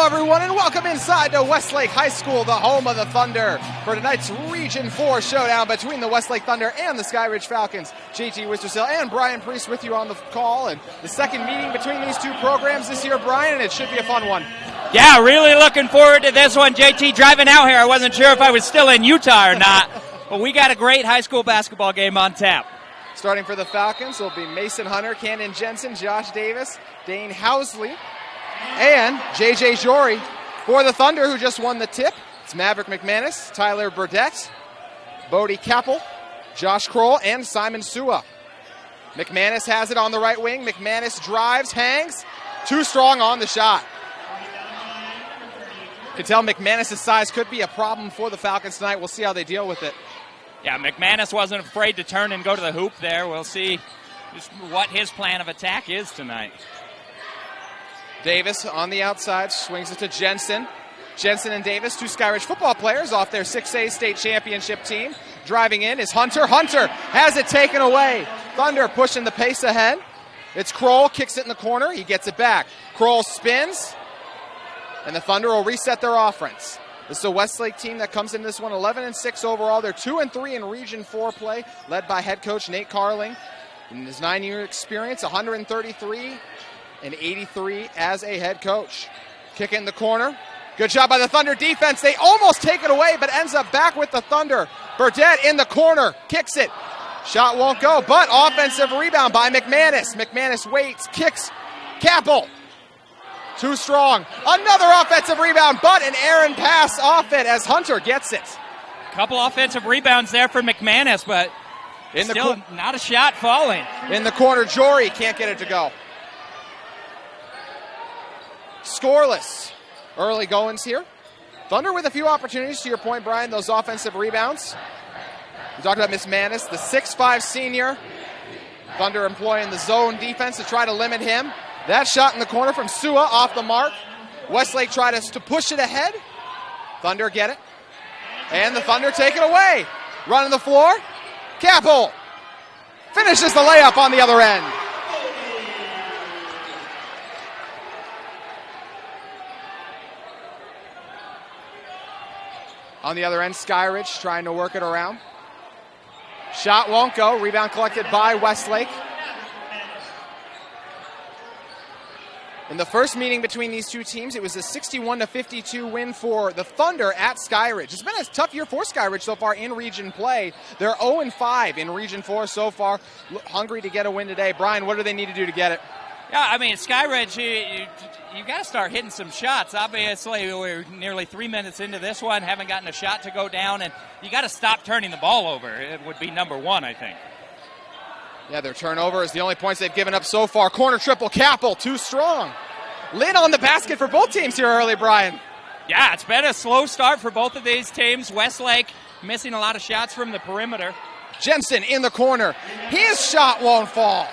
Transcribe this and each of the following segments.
everyone, and welcome inside to Westlake High School, the home of the Thunder, for tonight's Region 4 showdown between the Westlake Thunder and the Skyridge Falcons. JT Wistersill and Brian Priest with you on the call, and the second meeting between these two programs this year, Brian, and it should be a fun one. Yeah, really looking forward to this one. JT, driving out here, I wasn't sure if I was still in Utah or not, but we got a great high school basketball game on tap. Starting for the Falcons will be Mason Hunter, Cannon Jensen, Josh Davis, Dane Housley, and J.J. Jory. For the Thunder, who just won the tip, it's Maverick McManus, Tyler Burdette, Bodie Kappel, Josh Kroll, and Simon Sua. McManus has it on the right wing. McManus drives, hangs, too strong on the shot. You can tell McManus' size could be a problem for the Falcons tonight. We'll see how they deal with it. Yeah, McManus wasn't afraid to turn and go to the hoop there. We'll see just what his plan of attack is tonight. Davis on the outside, swings it to Jensen. Jensen and Davis, two Skyridge football players off their 6A state championship team. Driving in is Hunter. Hunter has it taken away. Thunder pushing the pace ahead. It's Kroll, kicks it in the corner. He gets it back. Kroll spins, and the Thunder will reset their offense. This is a Westlake team that comes into this one 11-6 overall. They're 2-3 in Region 4 play, led by head coach Nate Carling. In his 9-year experience, 133 and 83 as a head coach. Kick in the corner. Good job by the Thunder defense. They almost take it away, but ends up back with the Thunder. Burdette in the corner, kicks it. Shot won't go, but offensive rebound by McManus. McManus waits, kicks. Kappel. Too strong. Another offensive rebound, but an errant pass off it as Hunter gets it. Couple offensive rebounds there for McManus, but still not a shot falling. In the corner, Jory can't get it to go. Scoreless. Early goings here. Thunder with a few opportunities, to your point, Brian, those offensive rebounds. We talked about McManus, the 6'5 senior. Thunder employing the zone defense to try to limit him. That shot in the corner from Sua off the mark. Westlake tried to push it ahead. Thunder get it. And the Thunder take it away. Running the floor. Kappel finishes the layup on the other end. On the other end, Skyridge trying to work it around. Shot won't go. Rebound collected by Westlake. In the first meeting between these two teams, it was a 61-52 win for the Thunder at Skyridge. It's been a tough year for Skyridge so far in region play. They're 0-5 in Region 4 so far. Hungry to get a win today. Brian, what do they need to do to get it? Yeah, I mean, Skyridge, you got to start hitting some shots. Obviously, we're nearly 3 minutes into this one, haven't gotten a shot to go down, and you got to stop turning the ball over. It would be number one, I think. Yeah, their turnover is the only points they've given up so far. Corner triple, Kappel, too strong. Lid on the basket for both teams here early, Brian. Yeah, it's been a slow start for both of these teams. Westlake missing a lot of shots from the perimeter. Jensen in the corner. His shot won't fall.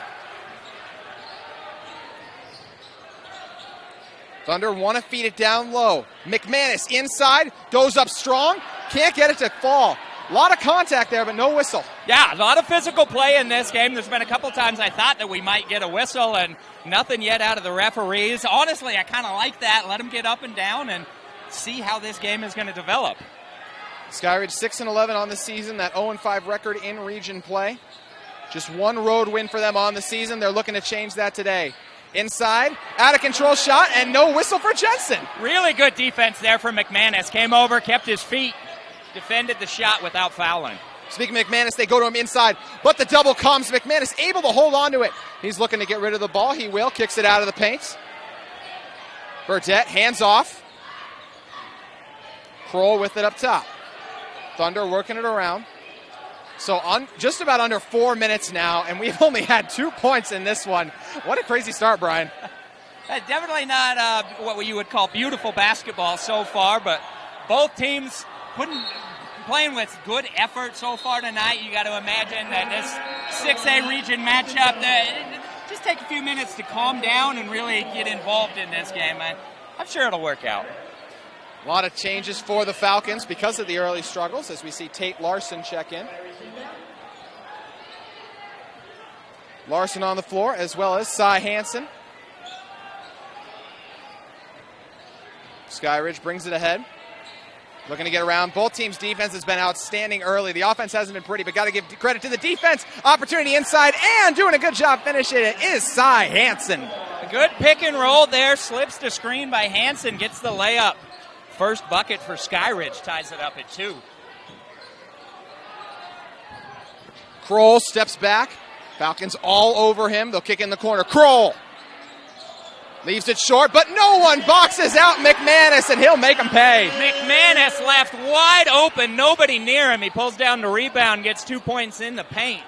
Thunder want to feed it down low. McManus inside, goes up strong, can't get it to fall. A lot of contact there, but no whistle. Yeah, a lot of physical play in this game. There's been a couple times I thought that we might get a whistle, and nothing yet out of the referees. Honestly, I kind of like that. Let them get up and down and see how this game is going to develop. Skyridge 6-11 on the season, that 0-5 record in region play. Just one road win for them on the season. They're looking to change that today. Inside, out of control shot, and no whistle for Jensen. Really good defense there from McManus. Came over, kept his feet, defended the shot without fouling. Speaking of McManus, they go to him inside, but the double comes. McManus able to hold on to it. He's looking to get rid of the ball. He will, kicks it out of the paint. Burdette, hands off. Kroll with it up top. Thunder working it around. So just about under 4 minutes now, and we've only had 2 points in this one. What a crazy start, Brian. Definitely not what you would call beautiful basketball so far, but both teams playing with good effort so far tonight. You got to imagine that this 6A region matchup, just take a few minutes to calm down and really get involved in this game. I'm sure it'll work out. A lot of changes for the Falcons because of the early struggles, as we see Tate Larson check in. Larson on the floor, as well as Cy Hansen. Skyridge brings it ahead. Looking to get around. Both teams' defense has been outstanding early. The offense hasn't been pretty, but got to give credit to the defense. Opportunity inside, and doing a good job finishing it is Cy Hansen. A good pick and roll there. Slips the screen by Hansen. Gets the layup. First bucket for Skyridge. Ties it up at 2. Kroll steps back. Falcons all over him. They'll kick in the corner. Kroll leaves it short, but no one boxes out McManus, and he'll make him pay. McManus left wide open. Nobody near him. He pulls down the rebound, gets 2 points in the paint.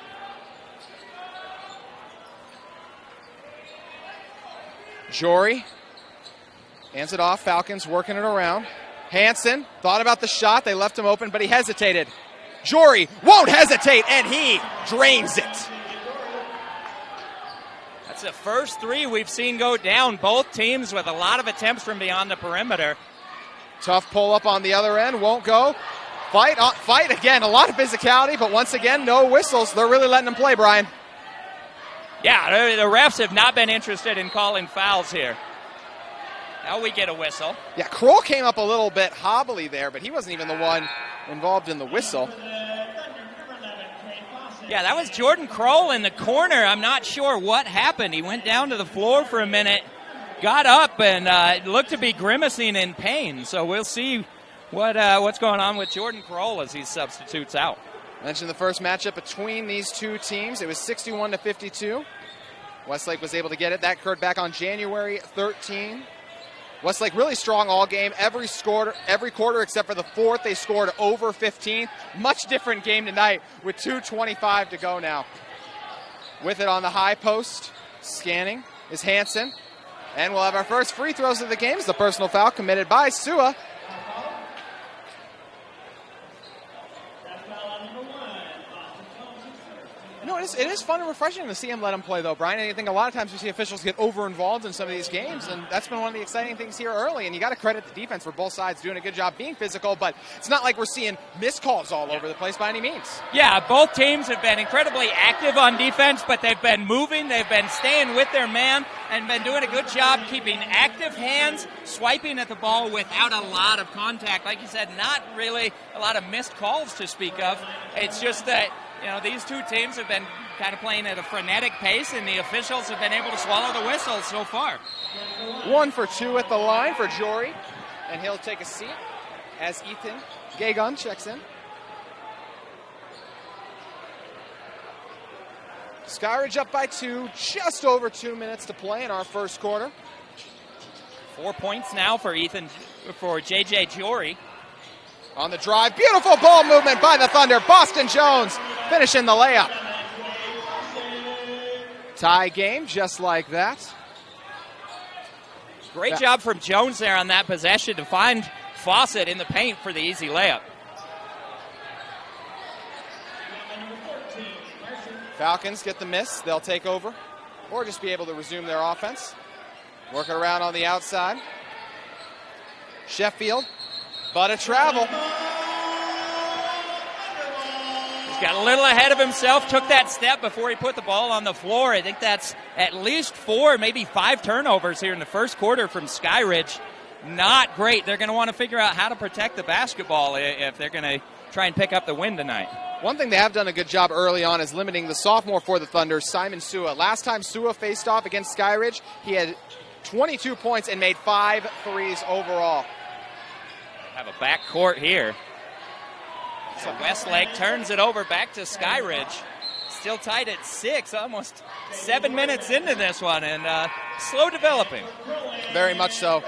Jory hands it off. Falcons working it around. Hansen thought about the shot. They left him open, but he hesitated. Jory won't hesitate, and he drains it. That's the first 3 we've seen go down. Both teams with a lot of attempts from beyond the perimeter. Tough pull up on the other end. Won't go. Fight again. A lot of physicality, but once again, no whistles. They're really letting them play, Brian. Yeah, the refs have not been interested in calling fouls here. Now we get a whistle. Yeah, Kroll came up a little bit hobbly there, but he wasn't even the one involved in the whistle. Yeah, that was Jordan Kroll in the corner. I'm not sure what happened. He went down to the floor for a minute, got up, and looked to be grimacing in pain. So we'll see what's going on with Jordan Kroll as he substitutes out. Mentioned the first matchup between these two teams. It was 61-52. Westlake was able to get it. That occurred back on January 13. Westlake really strong all game. Every quarter except for the fourth, they scored over 15. Much different game tonight with 2:25 to go now. With it on the high post, scanning is Hansen. And we'll have our first free throws of the game. It's the personal foul committed by Sua. No, it is fun and refreshing to see him let him play, though, Brian. And I think a lot of times we see officials get over-involved in some of these games, and that's been one of the exciting things here early. And you got to credit the defense for both sides doing a good job being physical, but it's not like we're seeing missed calls all over the place by any means. Yeah, both teams have been incredibly active on defense, but they've been moving, they've been staying with their man, and been doing a good job keeping active hands, swiping at the ball without a lot of contact. Like you said, not really a lot of missed calls to speak of. It's just that these two teams have been kind of playing at a frenetic pace, and the officials have been able to swallow the whistles so far. 1 for 2 at the line for Jory, and he'll take a seat as Ethan Gagon checks in. Skyridge up by 2, just over 2 minutes to play in our first quarter. 4 points now for J.J. Jory. On the drive, beautiful ball movement by the Thunder. Boston Jones finishing the layup. Tie game, just like that. Great job from Jones there on that possession to find Fawcett in the paint for the easy layup. Falcons get the miss. They'll take over or just be able to resume their offense. Working around on the outside. Sheffield, but a travel. He's got a little ahead of himself, took that step before he put the ball on the floor. I think that's at least 4, maybe 5 turnovers here in the first quarter from Skyridge. Not great. They're going to want to figure out how to protect the basketball if they're going to try and pick up the win tonight. One thing they have done a good job early on is limiting the sophomore for the Thunder, Simon Sua. Last time Sua faced off against Skyridge, he had 22 points and made 5 threes overall. Have a backcourt here. So Westlake turns it over back to Skyridge. Still tied at 6, almost 7 minutes into this one, and slow developing. Very much so.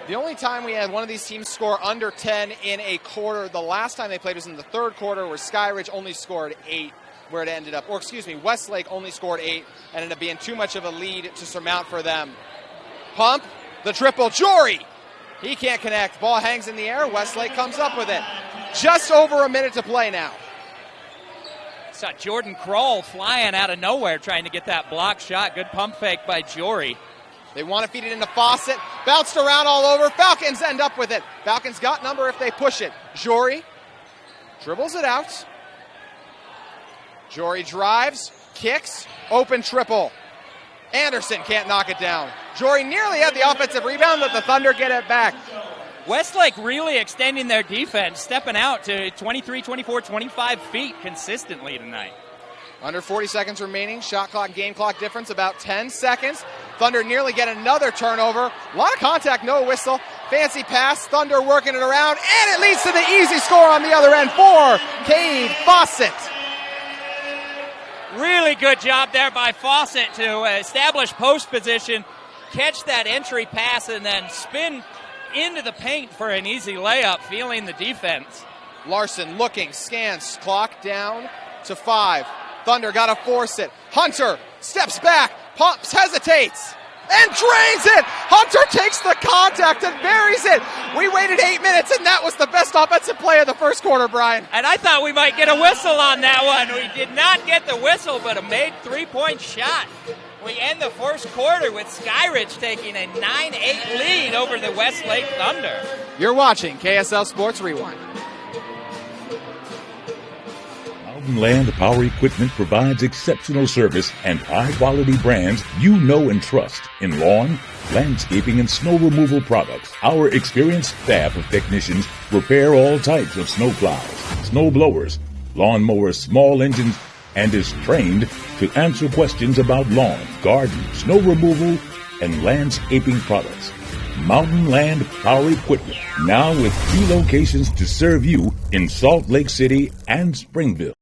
The only time we had one of these teams score under 10 in a quarter, the last time they played was in the third quarter, where Skyridge only scored 8, where it ended up. Or excuse me, Westlake only scored 8, and ended up being too much of a lead to surmount for them. Pump, the triple, Jory! He can't connect. Ball hangs in the air. Westlake comes up with it. Just over a minute to play now. Saw Jordan Kroll flying out of nowhere trying to get that block shot. Good pump fake by Jory. They want to feed it into Fawcett. Bounced around all over. Falcons end up with it. Falcons got number if they push it. Jory dribbles it out. Jory drives, kicks, open triple. Anderson can't knock it down. Jory nearly had the offensive rebound, let the Thunder get it back. Westlake really extending their defense, stepping out to 23, 24, 25 feet consistently tonight. Under 40 seconds remaining. Shot clock, game clock difference about 10 seconds. Thunder nearly get another turnover. A lot of contact, no whistle. Fancy pass. Thunder working it around, and it leads to the easy score on the other end for Cade Fawcett. Really good job there by Fawcett to establish post position, catch that entry pass, and then spin into the paint for an easy layup, feeling the defense. Larson looking, scans, clock down to 5. Thunder got to force it. Hunter steps back, pumps, hesitates, and drains it. Hunter takes the contact and buries it. We waited 8 minutes, and that was the best offensive play of the first quarter, Brian. And I thought we might get a whistle on that one. We did not get the whistle, but a made three-point shot. We end the first quarter with Skyridge taking a 9-8 lead over the Westlake Thunder. You're watching KSL Sports Rewind. Mountain Land Power Equipment provides exceptional service and high-quality brands you know and trust in lawn, landscaping, and snow removal products. Our experienced staff of technicians repair all types of snow plows, snow blowers, lawn mowers, small engines, and is trained to answer questions about lawn, garden, snow removal, and landscaping products. Mountain Land Power Equipment, now with 3 locations to serve you in Salt Lake City and Springville.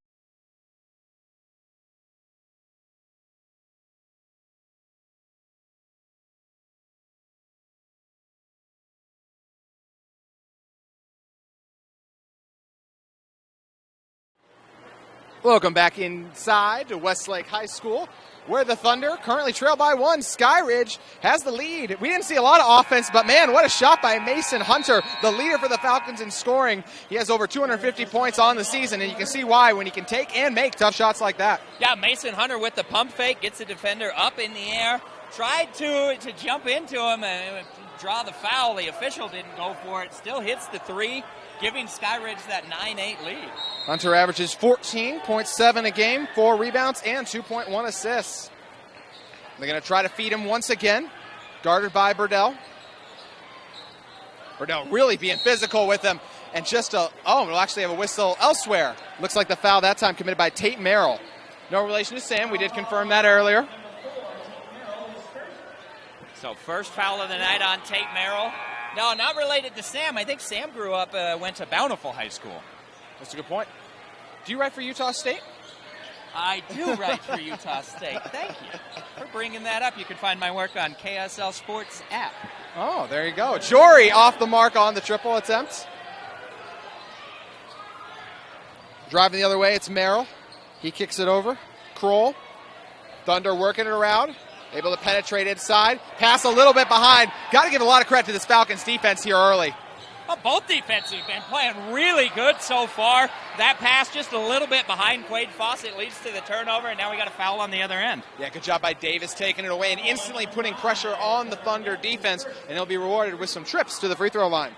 Welcome back inside to Westlake High School, where the Thunder currently trail by 1. Skyridge has the lead. We didn't see a lot of offense, but man, what a shot by Mason Hunter, the leader for the Falcons in scoring. He has over 250 points on the season, and you can see why when he can take and make tough shots like that. Yeah, Mason Hunter with the pump fake, gets the defender up in the air, tried to jump into him and draw the foul. The official didn't go for it, still hits the 3. Giving Skyridge that 9-8 lead. Hunter averages 14.7 a game, 4 rebounds, and 2.1 assists. They're going to try to feed him once again. Guarded by Burdell. Burdell really being physical with him. And we'll actually have a whistle elsewhere. Looks like the foul that time committed by Tate Merrill. No relation to Sam. We did confirm that earlier. So first foul of the night on Tate Merrill. No, not related to Sam. I think Sam grew up, went to Bountiful High School. That's a good point. Do you write for Utah State? I do write for Utah State. Thank you for bringing that up. You can find my work on KSL Sports app. Oh, there you go. Jory off the mark on the triple attempt. Driving the other way, it's Merrill. He kicks it over. Kroll. Thunder working it around. Able to penetrate inside. Pass a little bit behind. Got to give a lot of credit to this Falcons defense here early. Well, both defenses have been playing really good so far. That pass just a little bit behind Quade Fawcett leads to the turnover, and now we got a foul on the other end. Yeah, good job by Davis taking it away and instantly putting pressure on the Thunder defense, and he'll be rewarded with some trips to the free throw line.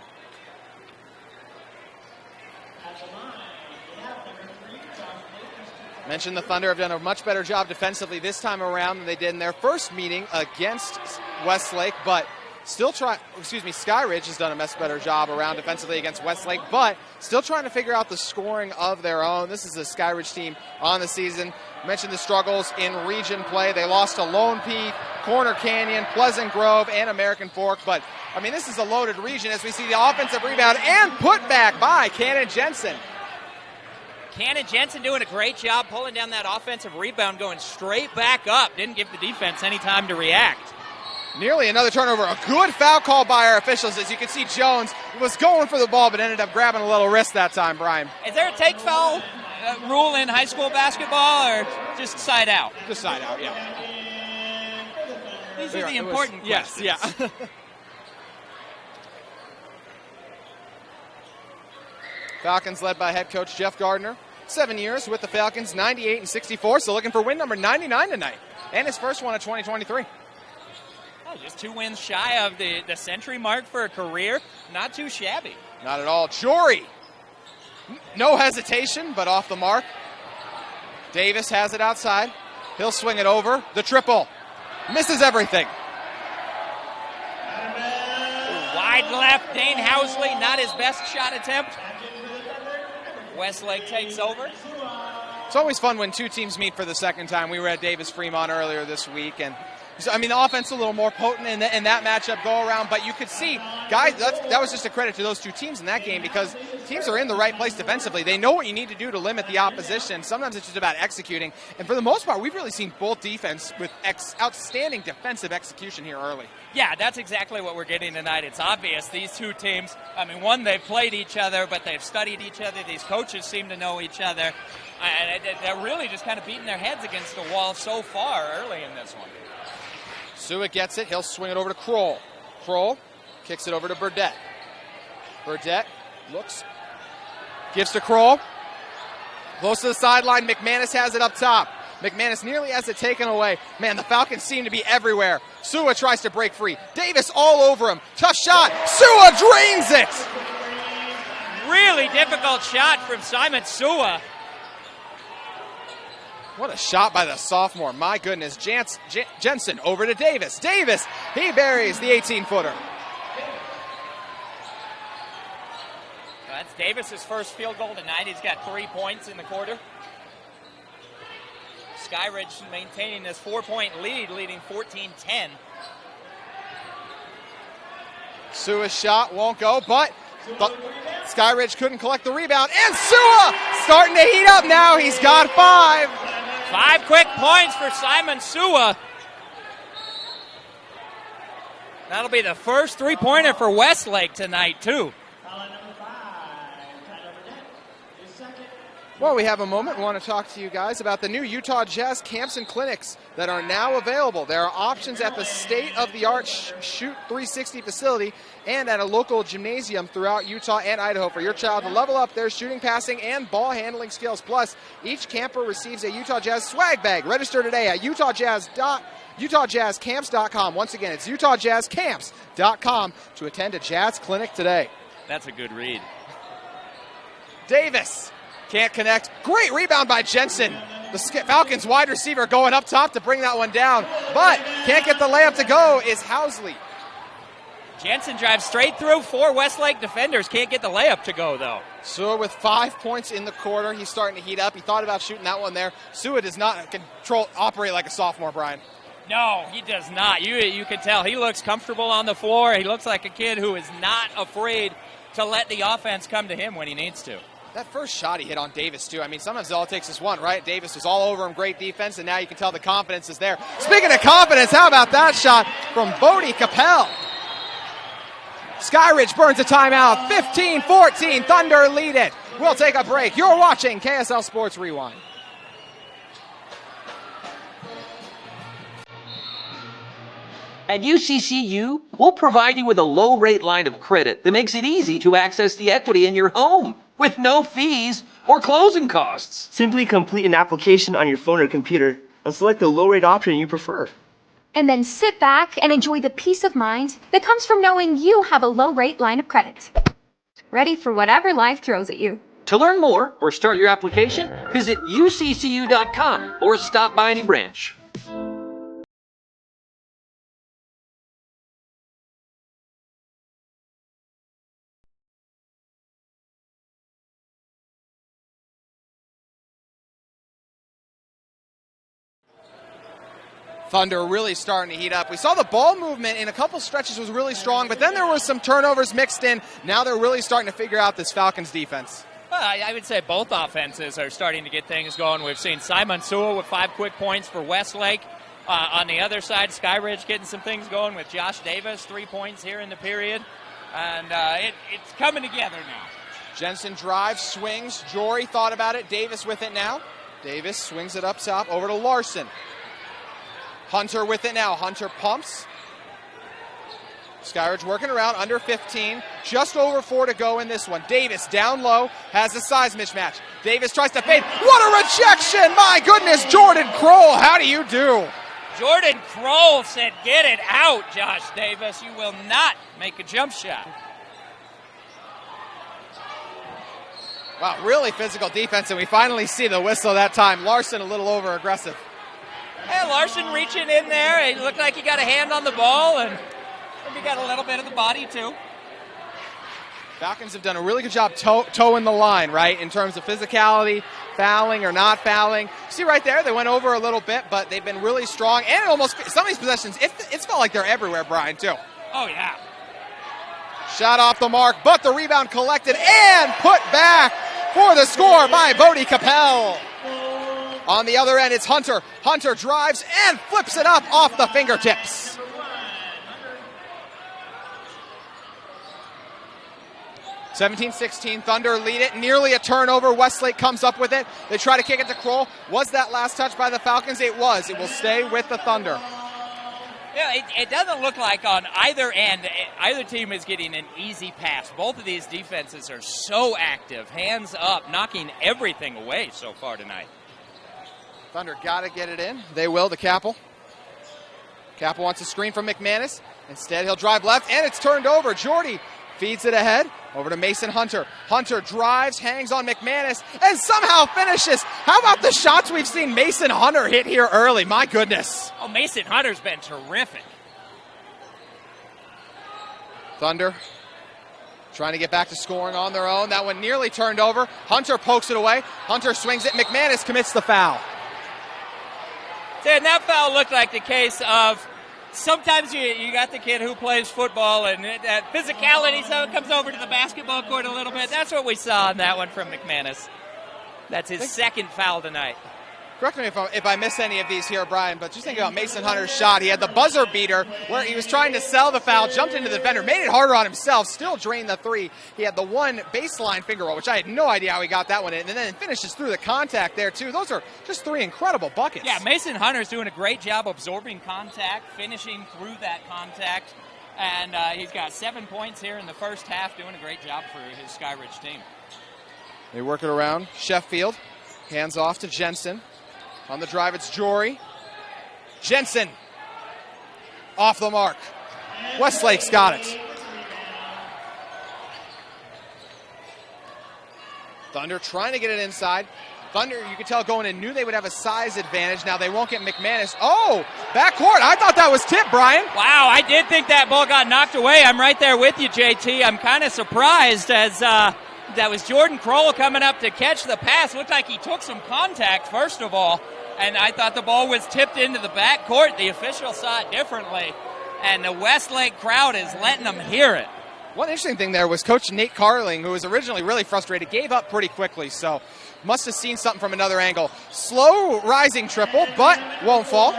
Mentioned the Thunder have done a much better job defensively this time around than they did in their first meeting against Westlake, but Skyridge has done a much better job around defensively against Westlake, but still trying to figure out the scoring of their own. This is a Skyridge team on the season. Mentioned the struggles in region play. They lost to Lone Peak, Corner Canyon, Pleasant Grove, and American Fork, but I mean, this is a loaded region as we see the offensive rebound and put back by Cannon Jensen. Cannon Jensen doing a great job pulling down that offensive rebound, going straight back up. Didn't give the defense any time to react. Nearly another turnover. A good foul call by our officials. As you can see, Jones was going for the ball but ended up grabbing a little wrist that time, Brian. Is there a take foul rule in high school basketball or just side out? Just side out, yeah. These are the important questions. Yes, yeah. Falcons led by head coach Jeff Gardner. 7 years with the Falcons, 98 and 64, so looking for win number 99 tonight. And his first one of 2023. Oh, just 2 wins shy of the century mark for a career. Not too shabby. Not at all. Jory, no hesitation, but off the mark. Davis has it outside. He'll swing it over. The triple. Misses everything. Wide wide left. Dane Housley, not his best shot attempt. Westlake takes over. It's always fun when two teams meet for the second time. We were at Davis Fremont earlier this week, and so, I mean, the offense a little more potent in that matchup go around, but you could see, guys, that was just a credit to those two teams in that game because teams are in the right place defensively. They know what you need to do to limit the opposition. Sometimes it's just about executing, and for the most part, we've really seen both defense with outstanding defensive execution here early. Yeah, that's exactly what we're getting tonight. It's obvious these two teams, I mean, one, they've played each other, but they've studied each other. These coaches seem to know each other, and they're really just kind of beating their heads against the wall so far early in this one. Suet gets it. He'll swing it over to Kroll. Kroll kicks it over to Burdett. Burdett looks, gives to Kroll. Close to the sideline. McManus has it up top. McManus nearly has it taken away. Man, the Falcons seem to be everywhere. Suet tries to break free. Davis all over him. Tough shot. Suet drains it. Really difficult shot from Simon Suet. What a shot by the sophomore. My goodness. Jensen over to Davis. Davis, he buries the 18-footer. That's Davis's first field goal tonight. He's got 3 points in the quarter. Skyridge maintaining this 4-point lead, leading 14-10. Sua's shot won't go, but Skyridge couldn't collect the rebound. And Suet starting to heat up now. He's got 5. 5 quick points for Simon Suet. That'll be the first 3-pointer for Westlake tonight, too. Well, we have a moment. We want to talk to you guys about the new Utah Jazz camps and clinics that are now available. There are options at the state-of-the-art Shoot 360 facility and at a local gymnasium throughout Utah and Idaho for your child to level up their shooting, passing, and ball handling skills. Plus, each camper receives a Utah Jazz swag bag. Register today at UtahJazzCamps.com. Once again, it's UtahJazzCamps.com to attend a Jazz clinic today. That's a good read. Davis can't connect. Great rebound by Jensen. The Falcons wide receiver going up top to bring that one down, but can't get the layup to go is Housley. Jensen drives straight through 4 Westlake defenders. Can't get the layup to go, though. Suet with 5 points in the quarter. He's starting to heat up. He thought about shooting that one there. Suet does not operate like a sophomore, Brian. No, he does not. You can tell. He looks comfortable on the floor. He looks like a kid who is not afraid to let the offense come to him when he needs to. That first shot he hit on Davis, too. I mean, sometimes all it takes is one, right? Davis was all over him, great defense, and now you can tell the confidence is there. Speaking of confidence, how about that shot from Bodie Capel? Skyridge burns a timeout. 15-14, Thunder lead it. We'll take a break. You're watching KSL Sports Rewind. At UCCU, we'll provide you with a low-rate line of credit that makes it easy to access the equity in your home with no fees or closing costs. Simply complete an application on your phone or computer and select the low-rate option you prefer. And then sit back and enjoy the peace of mind that comes from knowing you have a low-rate line of credit. Ready for whatever life throws at you. To learn more or start your application, visit uccu.com or stop by any branch. Thunder really starting to heat up. We saw the ball movement in a couple stretches was really strong, but then there was some turnovers mixed in. Now they're really starting to figure out this Falcons defense. Well, I would say both offenses are starting to get things going. We've seen Simon Suet with 5 quick points for Westlake. On the other side, Skyridge getting some things going with Josh Davis, 3 points here in the period. And it's coming together now. Jensen drives, swings. Jory thought about it. Davis with it now. Davis swings it up top over to Larson. Hunter with it now. Hunter pumps. Skyridge working around, under 15. Just over 4 to go in this one. Davis down low, has a size mismatch. Davis tries to fade. What a rejection! My goodness, Jordan Kroll, how do you do? Jordan Kroll said, get it out, Josh Davis. You will not make a jump shot. Wow, really physical defense, and we finally see the whistle that time. Larson a little over-aggressive. Hey, Larson reaching in there. He looked like he got a hand on the ball, and maybe got a little bit of the body, too. Falcons have done a really good job towing the line, right, in terms of physicality, fouling or not fouling. See right there, they went over a little bit, but they've been really strong. And almost some of these possessions, it's felt like they're everywhere, Brian, too. Oh, yeah. Shot off the mark, but the rebound collected and put back for the score by Bodie Capel. On the other end, it's Hunter. Hunter drives and flips it up off the fingertips. (17-16), Thunder lead it, nearly a turnover. Westlake comes up with it. They try to kick it to Kroll. Was that last touch by the Falcons? It was. It will stay with the Thunder. Yeah, it doesn't look like on either end, either team is getting an easy pass. Both of these defenses are so active, hands up, knocking everything away so far tonight. Thunder got to get it in. They will to Capel. Capel wants a screen from McManus. Instead, he'll drive left, and it's turned over. Jordy feeds it ahead. Over to Mason Hunter. Hunter drives, hangs on McManus, and somehow finishes. How about the shots we've seen Mason Hunter hit here early? My goodness. Oh, Mason Hunter's been terrific. Thunder trying to get back to scoring on their own. That one nearly turned over. Hunter pokes it away. Hunter swings it. McManus commits the foul. And that foul looked like the case of sometimes you got the kid who plays football and that physicality, so it comes over to the basketball court a little bit. That's what we saw in that one from McManus. That's his second foul tonight. Correct me if I miss any of these here, Brian, but just think about Mason Hunter's shot. He had the buzzer beater where he was trying to sell the foul, jumped into the defender, made it harder on himself, still drained the three. He had the one baseline finger roll, which I had no idea how he got that one in, and then finishes through the contact there, too. Those are just three incredible buckets. Yeah, Mason Hunter's doing a great job absorbing contact, finishing through that contact, and he's got 7 points here in the first half, doing a great job for his Skyridge team. They work it around. Sheffield hands off to Jensen. On the drive, it's Jory. Jensen off the mark. Westlake's got it. Thunder trying to get it inside. Thunder, you could tell going in, knew they would have a size advantage. Now they won't get McManus. Oh, backcourt. I thought that was tipped, Brian. Wow, I did think that ball got knocked away. I'm right there with you, JT. I'm kind of surprised as that was Jordan Kroll coming up to catch the pass. Looked like he took some contact, first of all, and I thought the ball was tipped into the backcourt. The official saw it differently, and the Westlake crowd is letting them hear it. One interesting thing there was Coach Nate Carling, who was originally really frustrated, gave up pretty quickly, so must have seen something from another angle. Slow rising triple, but won't fall.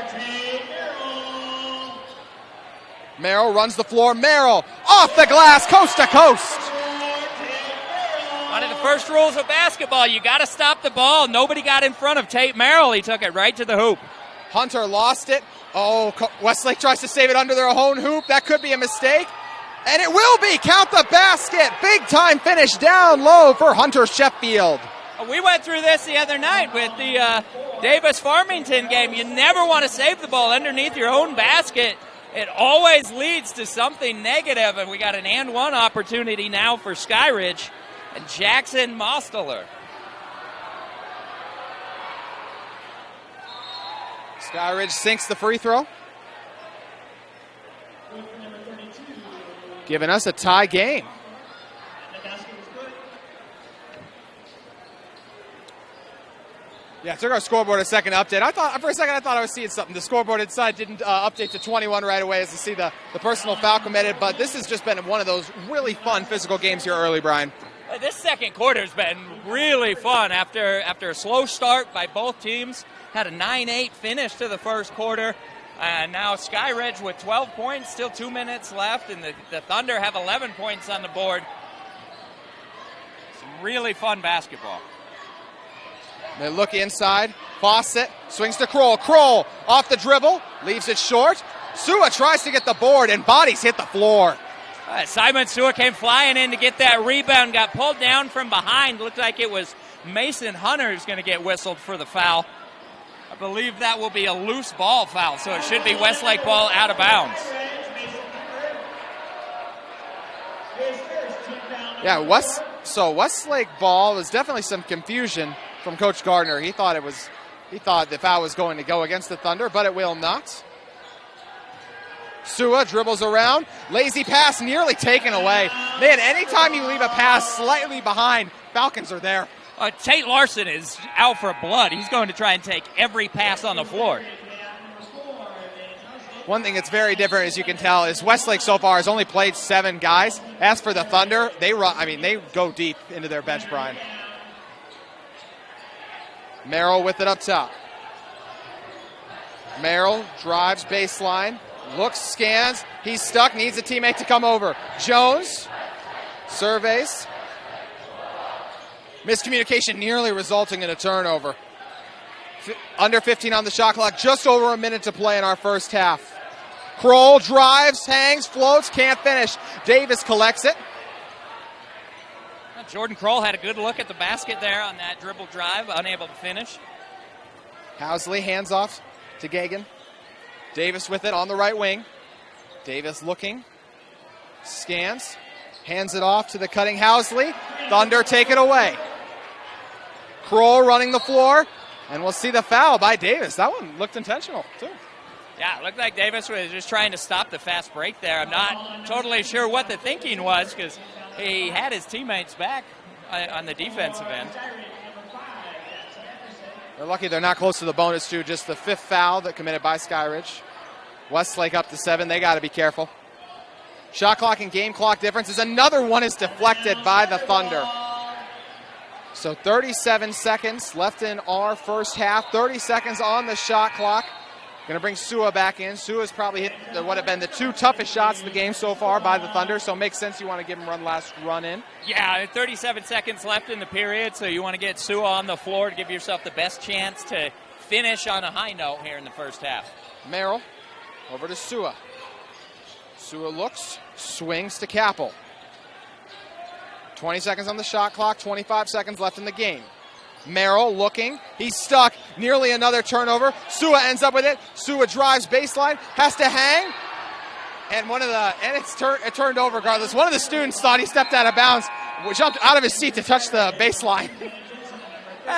Merrill runs the floor. Merrill off the glass, coast to coast. One of the first rules of basketball, you got to stop the ball. Nobody got in front of Tate Merrill. He took it right to the hoop. Hunter lost it. Oh, Westlake tries to save it under their own hoop. That could be a mistake. And it will be. Count the basket. Big time finish down low for Hunter Sheffield. We went through this the other night with the Davis-Farmington game. You never want to save the ball underneath your own basket. It always leads to something negative, and we got an and one opportunity now for Skyridge and Jackson Mosteller. Skyridge sinks the free throw, giving us a tie game. Yeah, took our scoreboard a second to update. For a second I thought I was seeing something. The scoreboard inside didn't update to 21 right away as to see the personal foul committed, but this has just been one of those really fun physical games here early, Brian. This second quarter has been really fun after a slow start by both teams. Had a 9-8 finish to the first quarter. And now Skyridge with 12 points, still 2 minutes left, and the Thunder have 11 points on the board. Some really fun basketball. They look inside. Fawcett swings to Kroll. Kroll off the dribble, leaves it short. Sua tries to get the board, and bodies hit the floor. Simon Sua came flying in to get that rebound, got pulled down from behind. Looked like it was Mason Hunter who's going to get whistled for the foul. I believe that will be a loose ball foul, so it should be Westlake ball out of bounds. Yeah, Westlake ball was definitely some confusion from Coach Gardner. He thought the foul was going to go against the Thunder, but it will not. Sua dribbles around. Lazy pass nearly taken away. Man, anytime you leave a pass slightly behind, Falcons are there. Tate Larson is out for blood. He's going to try and take every pass on the floor. One thing that's very different, as you can tell, is Westlake so far has only played 7 guys. As for the Thunder, they go deep into their bench, Brian. Merrill with it up top. Merrill drives baseline, looks, scans. He's stuck, needs a teammate to come over. Jones surveys. Miscommunication nearly resulting in a turnover. Under 15 on the shot clock, just over a minute to play in our first half. Kroll drives, hangs, floats, can't finish. Davis collects it. Jordan Kroll had a good look at the basket there on that dribble drive, unable to finish. Housley hands off to Gagan. Davis with it on the right wing. Davis looking, scans, hands it off to the cutting Housley. Thunder take it away. Kroll running the floor, and we'll see the foul by Davis. That one looked intentional, too. Yeah, it looked like Davis was just trying to stop the fast break there. I'm not totally sure what the thinking was because he had his teammates back on the defensive end. They're lucky they're not close to the bonus, too. Just the 5th foul that committed by Skyridge. Westlake up to 7. They got to be careful. Shot clock and game clock differences. Another one is deflected by the Thunder. So 37 seconds left in our first half. 30 seconds on the shot clock. Going to bring Sua back in. Sua's probably hit what have been the 2 toughest shots of the game so far by the Thunder, so it makes sense you want to give him last run in. Yeah, 37 seconds left in the period, so you want to get Sua on the floor to give yourself the best chance to finish on a high note here in the first half. Merrill over to Sua. Sua looks, swings to Capel. 20 seconds on the shot clock, 25 seconds left in the game. Merrill looking, he's stuck, nearly another turnover. Sua ends up with it. Sua drives baseline, has to hang, and it turned over regardless. One of the students thought he stepped out of bounds, jumped out of his seat to touch the baseline.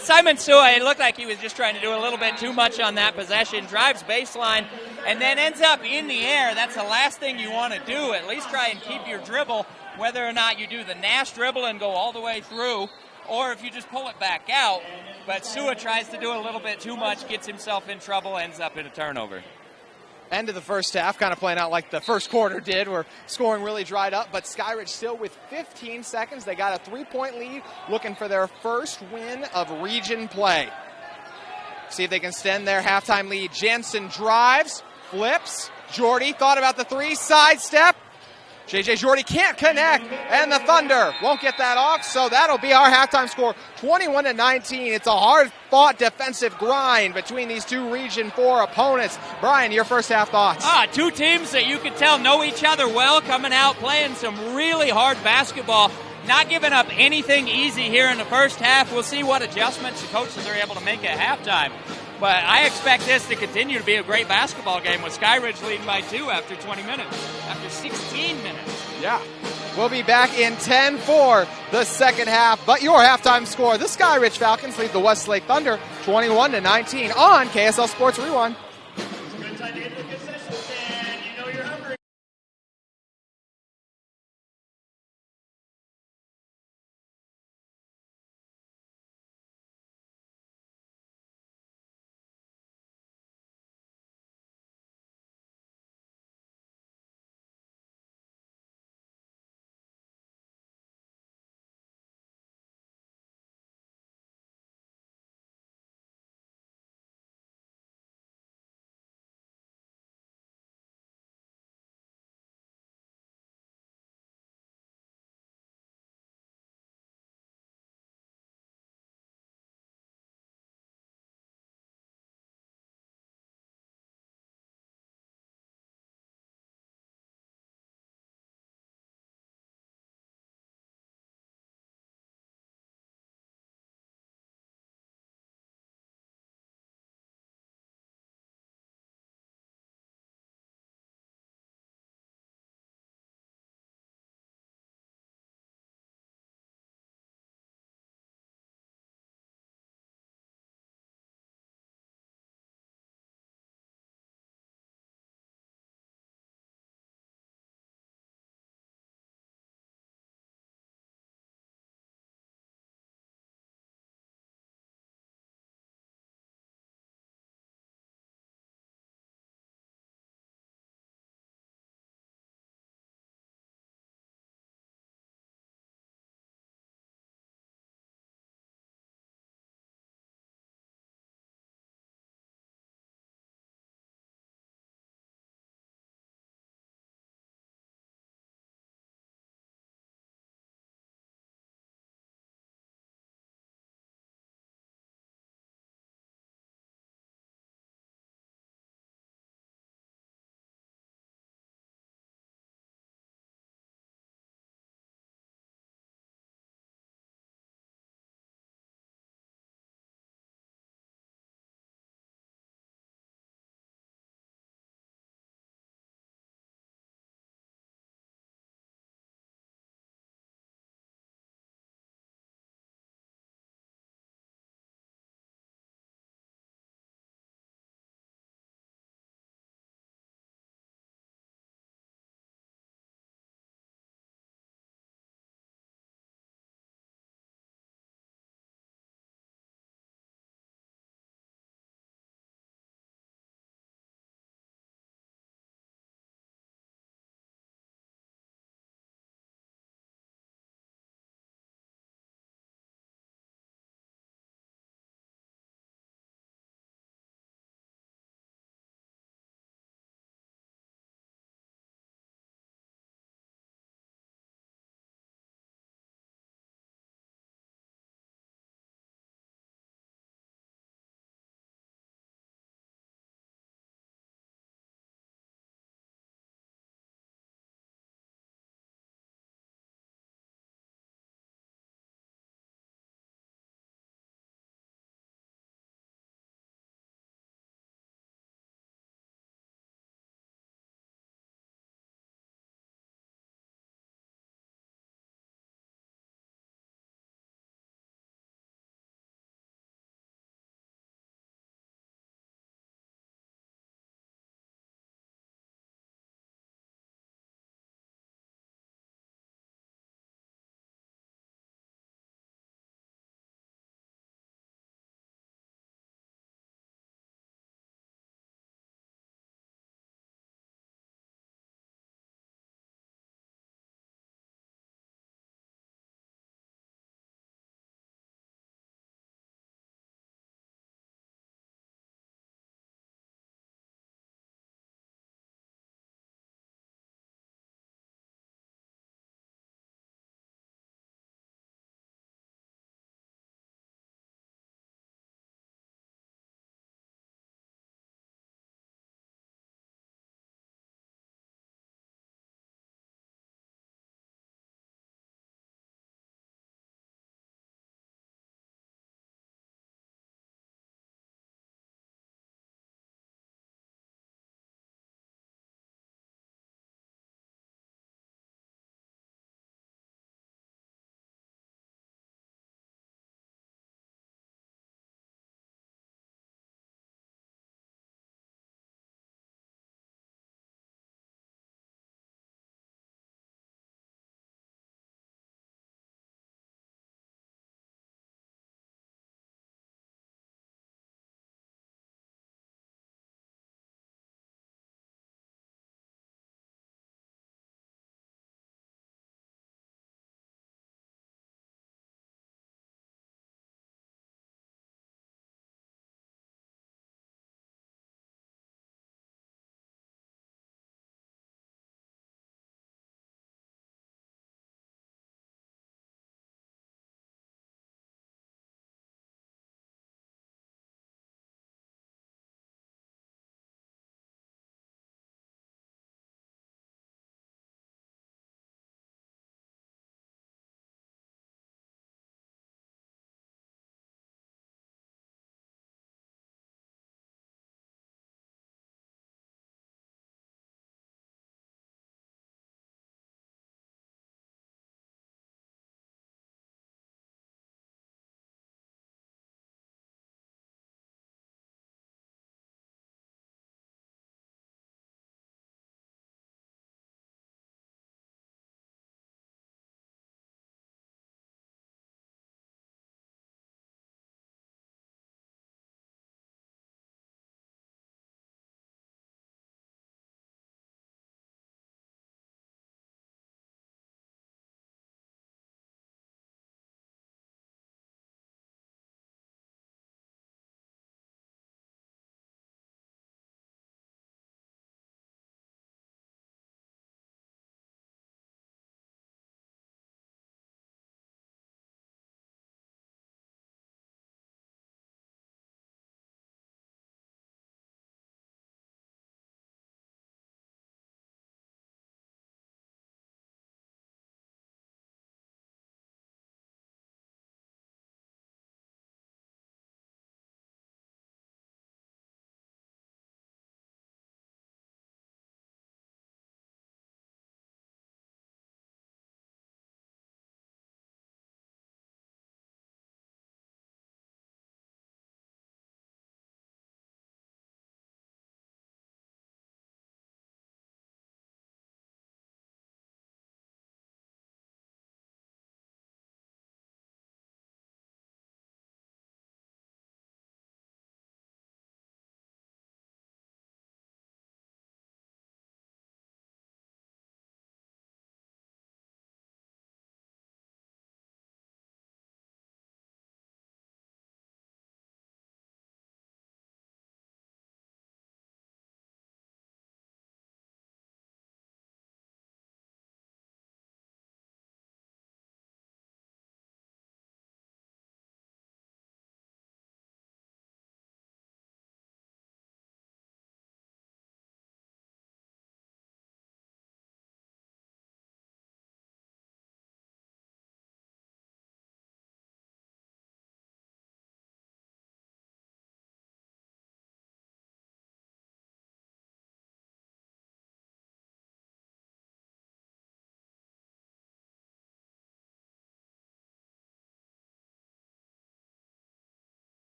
Simon Sua, it looked like he was just trying to do a little bit too much on that possession. Drives baseline and then ends up in the air. That's the last thing you want to do. At least try and keep your dribble, whether or not you do the Nash dribble and go all the way through, or if you just pull it back out. But Sua tries to do a little bit too much, gets himself in trouble, ends up in a turnover. End of the first half, kind of playing out like the first quarter did, where scoring really dried up, but Skyridge still with 15 seconds. They got a 3-point lead, looking for their first win of region play. See if they can extend their halftime lead. Jensen drives, flips. Jordy thought about the 3, sidestep. JJ Jordy can't connect, and the Thunder won't get that off, so that'll be our halftime score, 21-19. It's a hard-fought defensive grind between these 2 Region 4 opponents. Brian, your first half thoughts? 2 teams that you can tell know each other well, coming out playing some really hard basketball, not giving up anything easy here in the first half. We'll see what adjustments the coaches are able to make at halftime. But I expect this to continue to be a great basketball game with Skyridge leading by 2 after 20 minutes, after 16 minutes. Yeah. We'll be back in 10 for the second half. But your halftime score, the Skyridge Falcons lead the Westlake Thunder 21-19 on KSL Sports Rewind.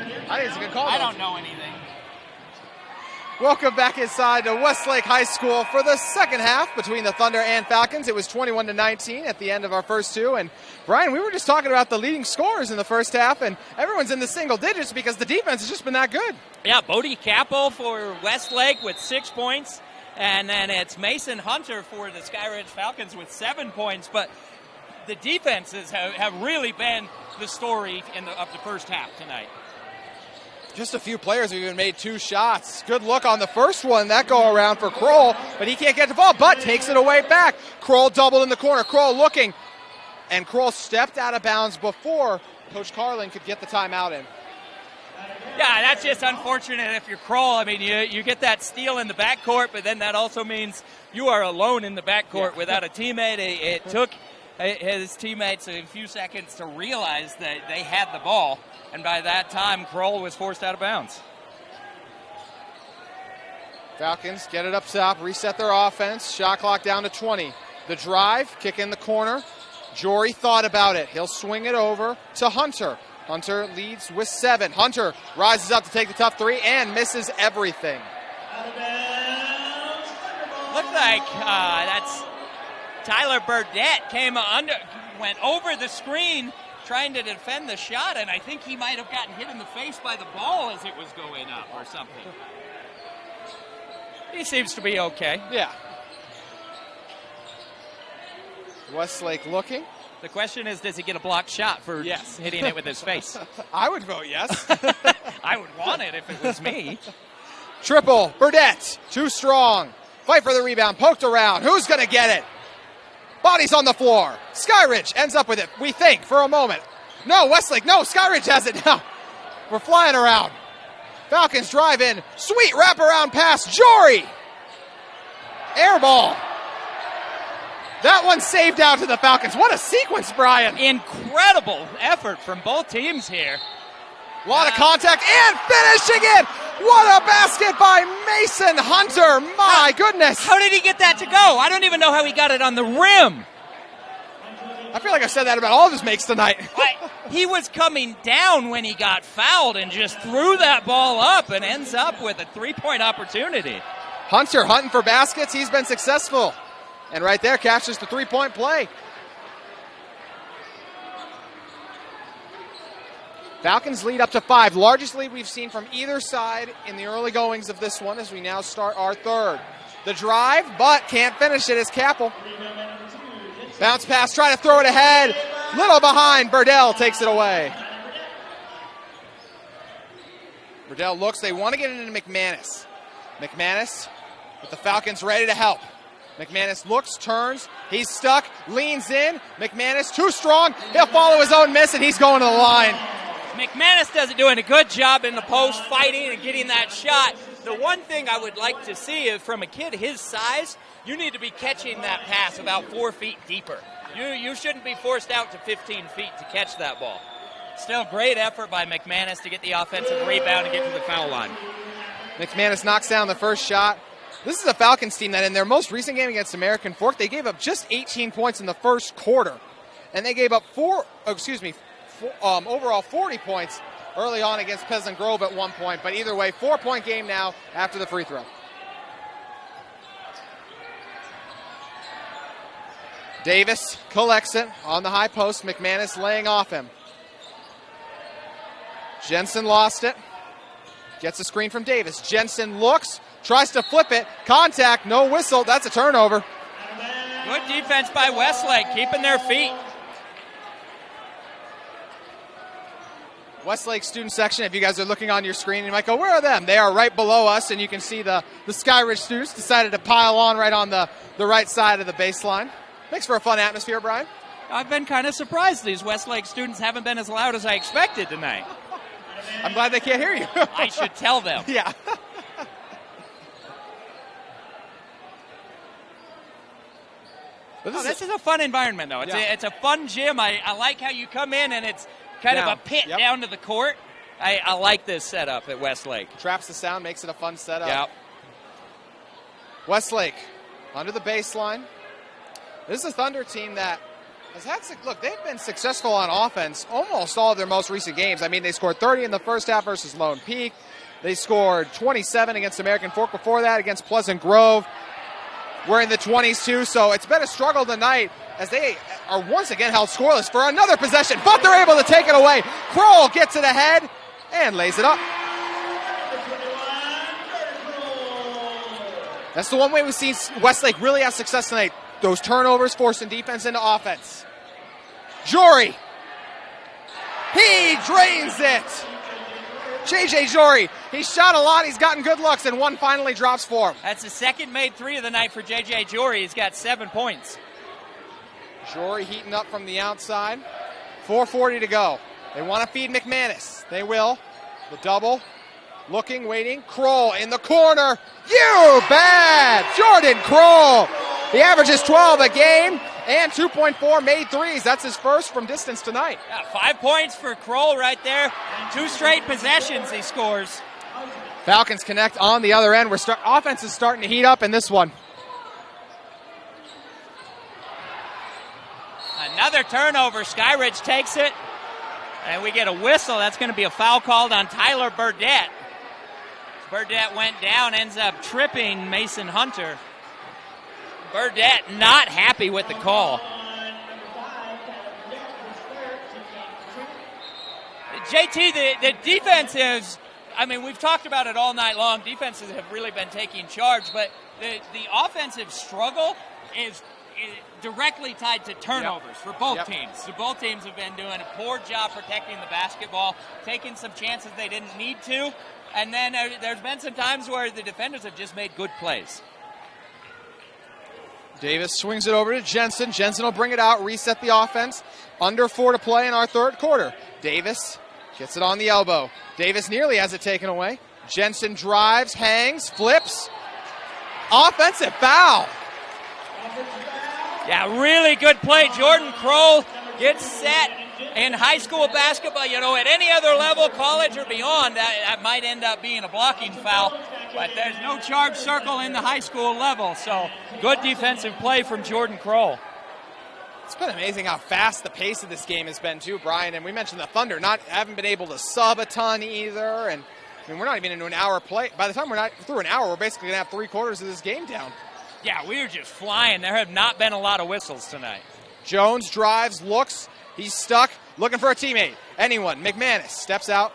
I think it's a good call. I don't know anything. Welcome back inside to Westlake High School for the second half between the Thunder and Falcons. It was 21-19 at the end of our first two. And Brian, we were just talking about the leading scorers in the first half, and everyone's in the single digits because the defense has just been that good. Yeah, Bodie Capel for Westlake with 6 points, and then it's Mason Hunter for the Skyridge Falcons with 7 points. But the defenses have really been the story of the first half tonight. Just a few players have even made 2 shots. Good look on the first one. That go around for Kroll, but he can't get the ball, but takes it away back. Kroll doubled in the corner. Kroll looking, and Kroll stepped out of bounds before Coach Carlin could get the timeout in. Yeah, that's just unfortunate if you're Kroll. I mean, you get that steal in the backcourt, but then that also means you are alone in the backcourt without a teammate. It took his teammates a few seconds to realize that they had the ball. And by that time, Kroll was forced out of bounds. Falcons get it up top, reset their offense. Shot clock down to 20. The drive, kick in the corner. Jory thought about it. He'll swing it over to Hunter. Hunter leads with 7. Hunter rises up to take the tough 3 and misses everything. Looked like that's Tyler Burdett went over the screen trying to defend the shot, and I think he might have gotten hit in the face by the ball as it was going up or something. He seems to be okay. Yeah. Westlake looking. The question is, does he get a blocked shot for hitting it with his face? I would vote yes. I would want it if it was me. Triple, Burdett, too strong. Fight for the rebound, poked around. Who's going to get it? Bodies on the floor. Skyridge ends up with it, we think, for a moment. No, Westlake, no, Skyridge has it now. We're flying around. Falcons drive in. Sweet wraparound pass. Jory. Air ball. That one saved out to the Falcons. What a sequence, Brian. Incredible effort from both teams here. A lot of contact and finishing it. What a basket by Mason Hunter. My goodness. How did he get that to go? I don't even know how he got it on the rim. I feel like I've said that about all of his makes tonight. He was coming down when he got fouled and just threw that ball up and ends up with a 3-point opportunity. Hunter hunting for baskets. He's been successful. And right there captures the 3-point play. Falcons lead up to 5. Largest lead we've seen from either side in the early goings of this one as we now start our third. The drive, but can't finish it as Capel. Bounce pass, try to throw it ahead. Little behind, Burdell takes it away. Burdell looks, they want to get it into McManus. McManus with the Falcons ready to help. McManus looks, turns, he's stuck, leans in. McManus too strong, he'll follow his own miss and he's going to the line. McManus does doing a good job in the post, fighting and getting that shot. The one thing I would like to see is from a kid his size, you need to be catching that pass about 4 feet deeper. You shouldn't be forced out to 15 feet to catch that ball. Still great effort by McManus to get the offensive rebound and get to the foul line. McManus knocks down the first shot. This is a Falcons team that in their most recent game against American Fork, they gave up just 18 points in the first quarter. And they gave up overall 40 points early on against Pleasant Grove at one point. But either way, 4-point game now after the free throw. Davis collects it on the high post. McManus laying off him. Jensen lost it. Gets a screen from Davis. Jensen looks, tries to flip it. Contact, no whistle. That's a turnover. Good defense by Westlake, keeping their feet. Westlake student section, if you guys are looking on your screen, you might go, where are them? They are right below us, and you can see the Skyridge students decided to pile on right on the right side of the baseline. Makes for a fun atmosphere, Brian. I've been kind of surprised these Westlake students haven't been as loud as I expected tonight. I'm glad they can't hear you. I should tell them. Yeah. This is a fun environment, though. It's a fun gym. I like how you come in, and it's kind of a pit down to the court. I like this setup at Westlake. Traps the sound, makes it a fun setup. Yep. Westlake under the baseline. This is a Thunder team that Look, they've been successful on offense almost all of their most recent games. I mean, they scored 30 in the first half versus Lone Peak. They scored 27 against American Fork before that, against Pleasant Grove. We're in the 20s too, so it's been a struggle tonight as they are once again held scoreless for another possession, but they're able to take it away. Kroll gets it ahead and lays it up. That's the one way we've seen Westlake really have success tonight. Those turnovers forcing defense into offense. Jory. He drains it. JJ Jory. He's shot a lot. He's gotten good looks, and one finally drops for him. That's the second made three of the night for JJ Jory. He's got 7 points. Jory heating up from the outside. 4:40 to go. They want to feed McManus. They will. The double. Looking, waiting. Kroll in the corner. You bad! Jordan Kroll. He averages 12 a game and 2.4 made threes. That's his first from distance tonight. Yeah, 5 points for Kroll right there. 2 straight possessions he scores. Falcons connect on the other end. Offense is starting to heat up in this one. Another turnover. Skyridge takes it. And we get a whistle. That's going to be a foul called on Tyler Burdett. Burdett went down, ends up tripping Mason Hunter. Burdett not happy with the call. JT, the defense is, I mean, we've talked about it all night long. Defenses have really been taking charge, but the offensive struggle is directly tied to turnovers for both teams. So both teams have been doing a poor job protecting the basketball, taking some chances they didn't need to, and then there's been some times where the defenders have just made good plays. Davis swings it over to Jensen. Jensen will bring it out, reset the offense. Under 4 to play in our third quarter. Davis gets it on the elbow. Davis nearly has it taken away. Jensen drives, hangs, flips. Offensive foul. Yeah, really good play. Jordan Kroll gets set in high school basketball. You know, at any other level, college or beyond, that might end up being a blocking foul. But there's no charge circle in the high school level. So good defensive play from Jordan Kroll. It's been amazing how fast the pace of this game has been too, Brian. And we mentioned the Thunder haven't been able to sub a ton either. And I mean, we're not even into an hour play. By the time we're not through an hour, we're basically going to have 3/4 of this game down. Yeah, we are just flying. There have not been a lot of whistles tonight. Jones drives, looks. He's stuck, looking for a teammate. Anyone. McManus steps out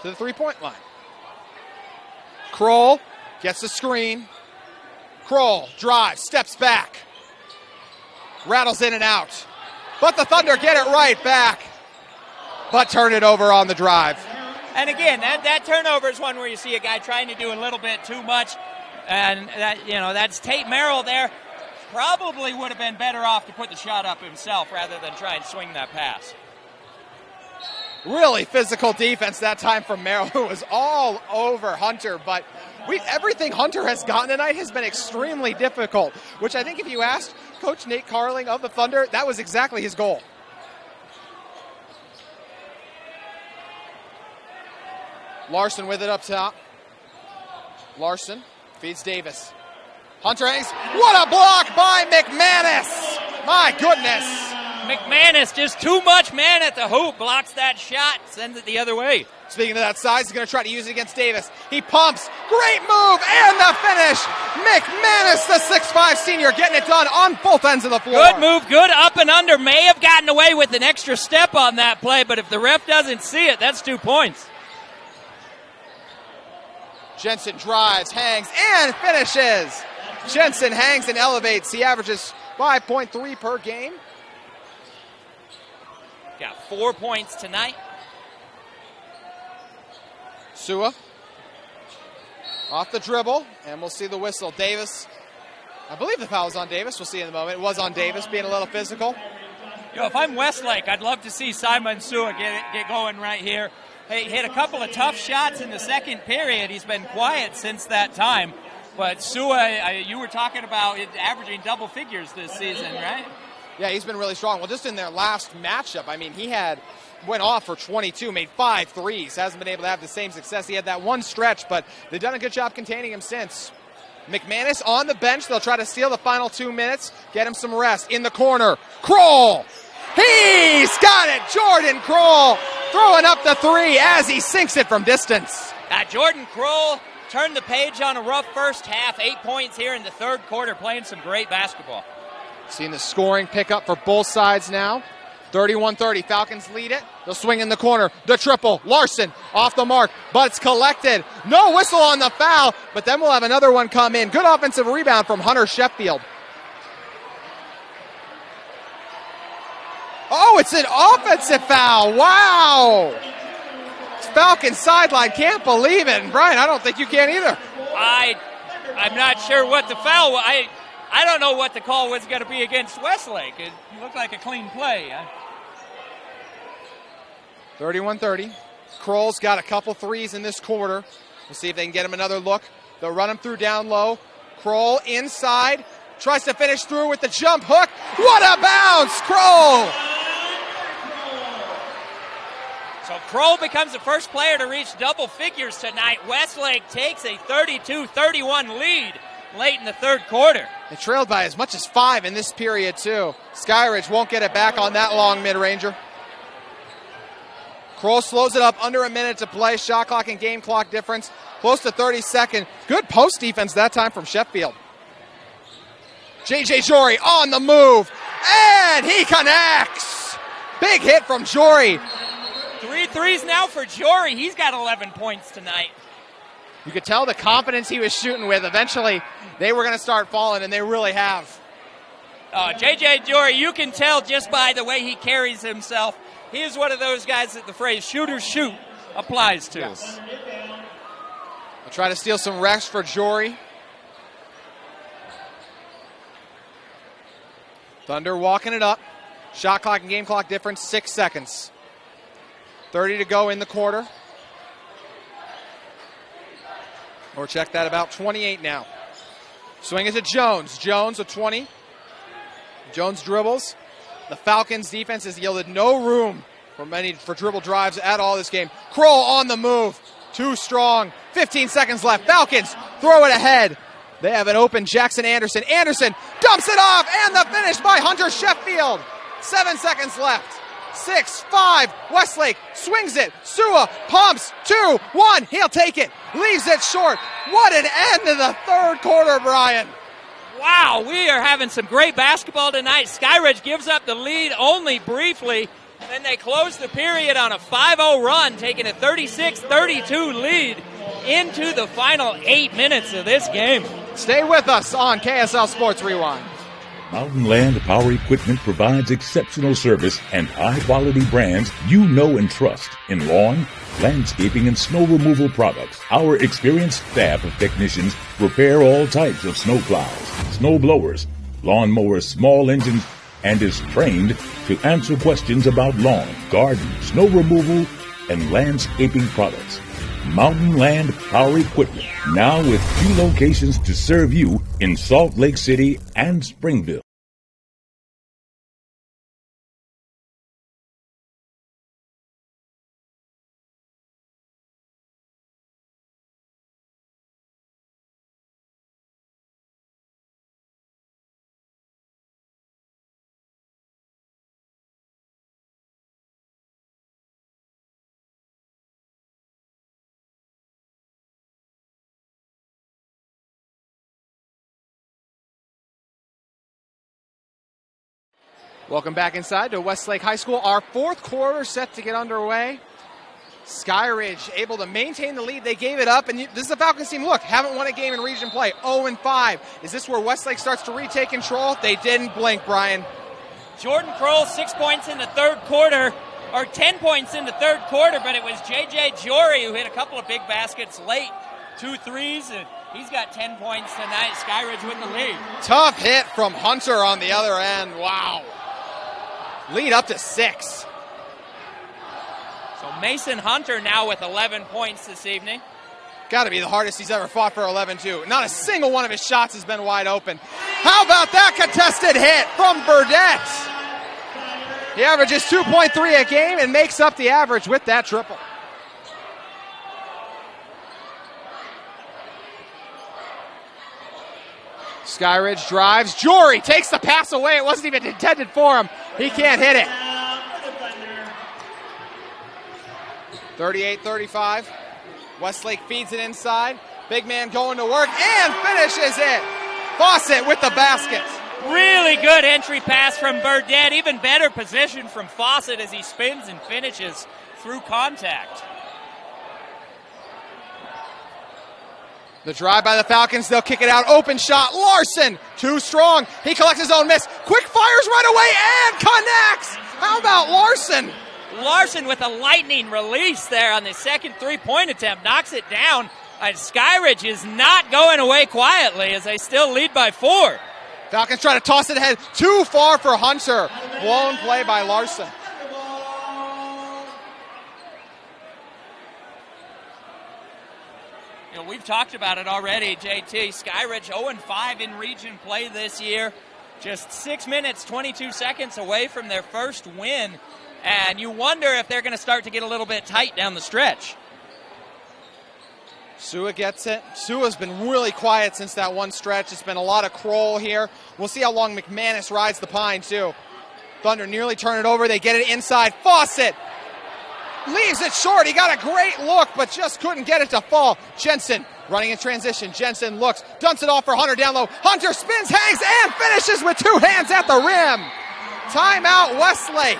to the three-point line. Kroll gets the screen. Kroll drives, steps back. Rattles in and out. But the Thunder get it right back. But turn it over on the drive. And again, that turnover is one where you see a guy trying to do a little bit too much. And that's Tate Merrill there. Probably would have been better off to put the shot up himself rather than try and swing that pass. Really physical defense that time from Merrill, who was all over Hunter. But everything Hunter has gotten tonight has been extremely difficult, which I think if you asked Coach Nate Carling of the Thunder, that was exactly his goal. Larson with it up top. Larson feeds Davis. Hunter hangs. What a block by McManus! My goodness! McManus, just too much man at the hoop, blocks that shot, sends it the other way. Speaking of that size, he's going to try to use it against Davis. He pumps. Great move and the finish. McManus, the 6'5 senior, getting it done on both ends of the floor. Good move, good up and under. May have gotten away with an extra step on that play, but if the ref doesn't see it, that's 2 points. Jensen drives, hangs, and finishes. Jensen hangs and elevates. He averages 5.3 per game. Got 4 points tonight. Sua off the dribble, and we'll see the whistle. Davis, I believe the foul was on Davis. We'll see in a moment. It was on Davis, being a little physical. If I'm Westlake, I'd love to see Simon Sua get going right here. He hit a couple of tough shots in the second period. He's been quiet since that time. But Sua, you were talking about it averaging double figures this season, right? Yeah, he's been really strong. Well, just in their last matchup, I mean, he went off for 22, made 5 threes. Hasn't been able to have the same success. He had that one stretch, but they've done a good job containing him since. McManus on the bench. They'll try to steal the final 2 minutes, get him some rest. In the corner, Kroll. He's got it. Jordan Kroll throwing up the three as he sinks it from distance. Jordan Kroll turned the page on a rough first half. 8 points here in the third quarter, playing some great basketball. Seeing the scoring pick up for both sides now. 31-30, Falcons lead it. They'll swing in the corner. The triple, Larson off the mark, but it's collected. No whistle on the foul, but then we'll have another one come in. Good offensive rebound from Hunter Sheffield. Oh, it's an offensive foul. Wow. Falcons sideline, can't believe it. And Brian, I don't think you can either. I'm not sure what the foul was. I don't know what the call was going to be against Westlake. It looked like a clean play. 31-30. Kroll's got a couple threes in this quarter. We'll see if they can get him another look. They'll run him through down low. Kroll inside. Tries to finish through with the jump hook. What a bounce, Kroll! So Kroll becomes the first player to reach double figures tonight. Westlake takes a 32-31 lead late in the third quarter. They trailed by as much as 5 in this period, too. Skyridge won't get it back on that long mid-ranger. Kroll slows it up, under a minute to play. Shot clock and game clock difference, close to 30 seconds. Good post defense that time from Sheffield. J.J. Jory on the move, and he connects. Big hit from Jory. 3 threes now for Jory. He's got 11 points tonight. You could tell the confidence he was shooting with. Eventually, they were going to start falling, and they really have. J.J. Jory, you can tell just by the way he carries himself. He is one of those guys that the phrase shooters shoot applies to. Yes. I'll try to steal some rest for Jory. Thunder walking it up. Shot clock and game clock difference, 6 seconds. 30 to go in the quarter. Or check that, about 28 now. Swing it to Jones. Jones with 20. Jones dribbles. The Falcons defense has yielded no room for dribble drives at all this game. Kroll on the move. Too strong. 15 seconds left. Falcons throw it ahead. They have an open Jackson Anderson. Anderson dumps it off, and the finish by Hunter Sheffield. 7 seconds left. 6-5. Westlake swings it. Sua pumps. 2-1. He'll take it. Leaves it short. What an end to the third quarter, Brian. Wow, we are having some great basketball tonight. Skyridge gives up the lead only briefly. Then they close the period on a 5-0 run, taking a 36-32 lead into the final 8 minutes of this game. Stay with us on KSL Sports Rewind. Mountain Land Power Equipment provides exceptional service and high-quality brands you know and trust in lawn, landscaping, and snow removal products. Our experienced staff of technicians repair all types of snow plows, snow blowers, lawn mowers, small engines, and is trained to answer questions about lawn, garden, snow removal, and landscaping products. Mountain Land Power Equipment, now with 2 locations to serve you in Salt Lake City and Springville. Welcome back inside to Westlake High School. Our fourth quarter set to get underway. Skyridge able to maintain the lead. They gave it up, and this is the Falcons team. Look, haven't won a game in region play. 0-5. Is this where Westlake starts to retake control? They didn't blink, Brian. Jordan Kroll, 6 points in the third quarter, or 10 points in the third quarter, but it was J.J. Jory who hit a couple of big baskets late. 2 threes, and he's got 10 points tonight. Skyridge with the lead. Tough hit from Hunter on the other end. Wow. Lead up to 6. So Mason Hunter now with 11 points this evening. Got to be the hardest he's ever fought for 11, too. Not a single one of his shots has been wide open. How about that contested hit from Burdette? He averages 2.3 a game and makes up the average with that triple. Skyridge drives. Jory takes the pass away. It wasn't even intended for him. He can't hit it. 38-35. Westlake feeds it inside. Big man going to work and finishes it. Fawcett with the basket. Really good entry pass from Burdett. Even better position from Fawcett as he spins and finishes through contact. The drive by the Falcons, they'll kick it out. Open shot, Larson, too strong. He collects his own miss. Quick fires right away and connects. How about Larson? Larson with a lightning release there on the second three-point attempt. Knocks it down. Skyridge is not going away quietly as they still lead by 4. Falcons try to toss it ahead. Too far for Hunter. Blown play by Larson. You know, we've talked about it already, JT. Skyridge 0-5 in region play this year. Just 6 minutes, 22 seconds away from their first win. And you wonder if they're going to start to get a little bit tight down the stretch. Sua gets it. Sua's been really quiet since that one stretch. It's been a lot of Kroll here. We'll see how long McManus rides the pine, too. Thunder nearly turn it over. They get it inside. Fawcett leaves it short. He got a great look, but just couldn't get it to fall. Jensen running in transition. Jensen looks, dumps it off for Hunter down low. Hunter spins, hangs, and finishes with 2 hands at the rim. Timeout, Westlake.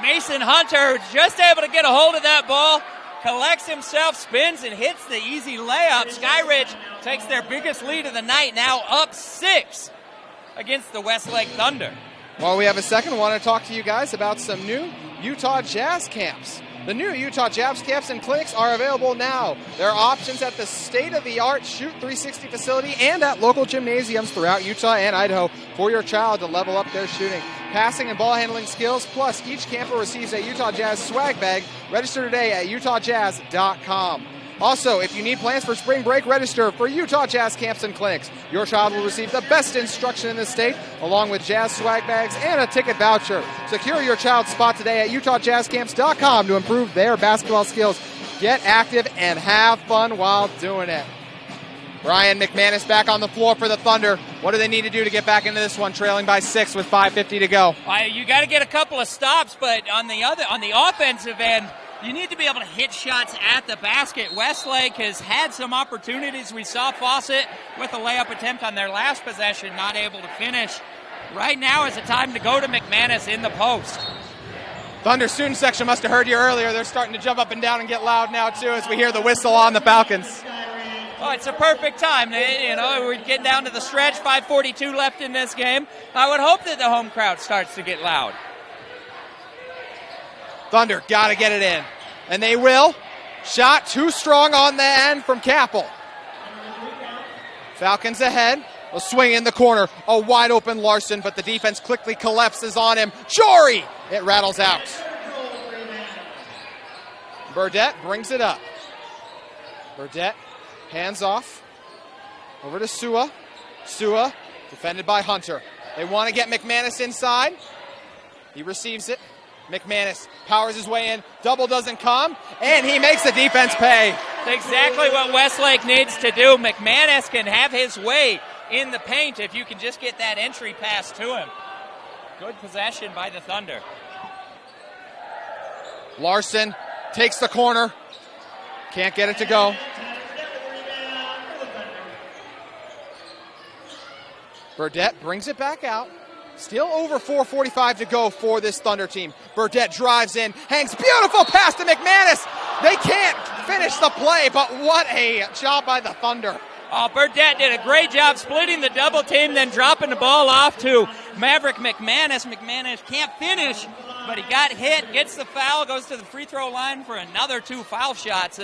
Mason Hunter just able to get a hold of that ball. Collects himself, spins, and hits the easy layup. Skyridge takes their biggest lead of the night, now up 6 against the Westlake Thunder. While we have a second, I want to talk to you guys about some new Utah Jazz camps. The new Utah Jazz camps and clinics are available now. There are options at the state-of-the-art Shoot 360 facility and at local gymnasiums throughout Utah and Idaho for your child to level up their shooting, passing, and ball handling skills. Plus, each camper receives a Utah Jazz swag bag. Register today at utahjazz.com. Also, if you need plans for spring break, register for Utah Jazz camps and clinics. Your child will receive the best instruction in the state, along with Jazz swag bags and a ticket voucher. Secure your child's spot today at utahjazzcamps.com to improve their basketball skills. Get active and have fun while doing it. Brian McManus back on the floor for the Thunder. What do they need to do to get back into this one, trailing by 6 with 5:50 to go? You got to get a couple of stops, but on the offensive end, you need to be able to hit shots at the basket. Westlake has had some opportunities. We saw Fawcett with a layup attempt on their last possession, not able to finish. Right now is the time to go to McManus in the post. Thunder student section must have heard you earlier. They're starting to jump up and down and get loud now, too, as we hear the whistle on the Falcons. Oh, it's a perfect time. You know, we're getting down to the stretch, 5:42 left in this game. I would hope that the home crowd starts to get loud. Thunder got to get it in. And they will. Shot too strong on the end from Capel. Falcons ahead. A swing in the corner. A wide open Larson, but the defense quickly collapses on him. Jory! It rattles out. Burdett brings it up. Burdett hands off. Over to Sua. Sua defended by Hunter. They want to get McManus inside. He receives it. McManus powers his way in. Double doesn't come, and he makes the defense pay. That's exactly what Westlake needs to do. McManus can have his way in the paint if you can just get that entry pass to him. Good possession by the Thunder. Larson takes the corner. Can't get it to go. Burdett brings it back out. Still over 4:45 to go for this Thunder team. Burdett drives in, hangs beautiful pass to McManus. They can't finish the play, but what a job by the Thunder. Oh, Burdett did a great job splitting the double team, then dropping the ball off to Maverick McManus. McManus can't finish, but he got hit, gets the foul, goes to the free throw line for another 2 foul shots.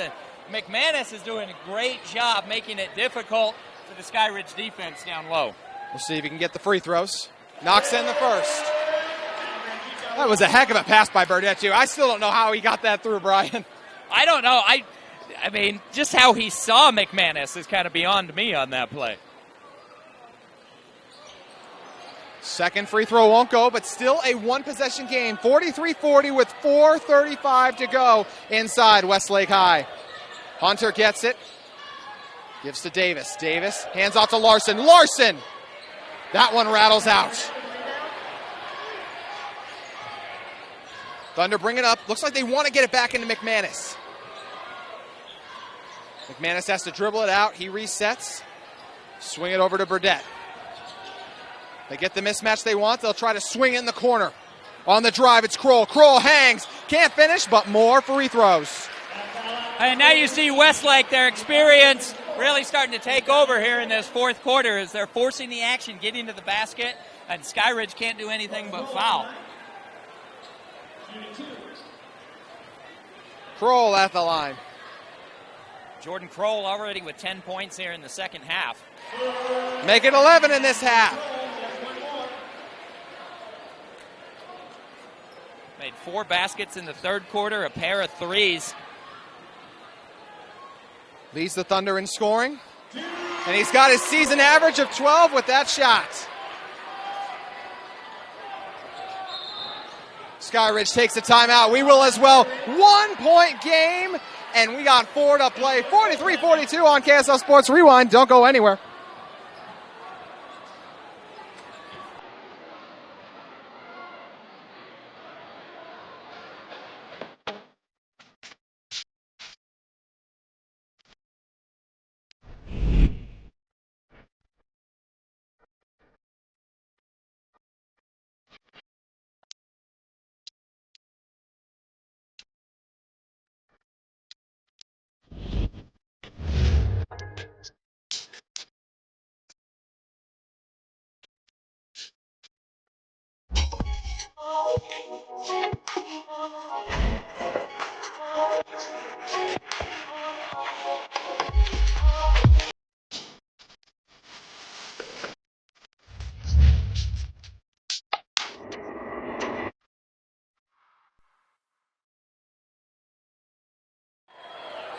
McManus is doing a great job making it difficult for the Skyridge defense down low. We'll see if he can get the free throws. Knocks in the first. That was a heck of a pass by Burdett, too. I still don't know how he got that through, Brian. I don't know. I mean, just how he saw McManus is kind of beyond me on that play. Second free throw won't go, but still a one-possession game. 43-40 with 4:35 to go inside Westlake High. Hunter gets it. Gives to Davis. Davis hands off to Larson. Larson! That one rattles out. Thunder bring it up. Looks like they want to get it back into McManus. McManus has to dribble it out. He resets. Swing it over to Burdett. They get the mismatch they want. They'll try to swing it in the corner. On the drive, it's Kroll. Kroll hangs. Can't finish, but more free throws. And now you see Westlake, their experience really starting to take over here in this fourth quarter as they're forcing the action, getting to the basket, and Skyridge can't do anything but foul. Kroll at the line. Jordan Kroll already with 10 points here in the second half. Make it 11 in this half. Made 4 baskets in the third quarter, a pair of threes. Leads the Thunder in scoring. And he's got his season average of 12 with that shot. Skyridge takes a timeout. We will as well. 1 point game. And we got 4 to play. 43-42 on KSL Sports Rewind. Don't go anywhere.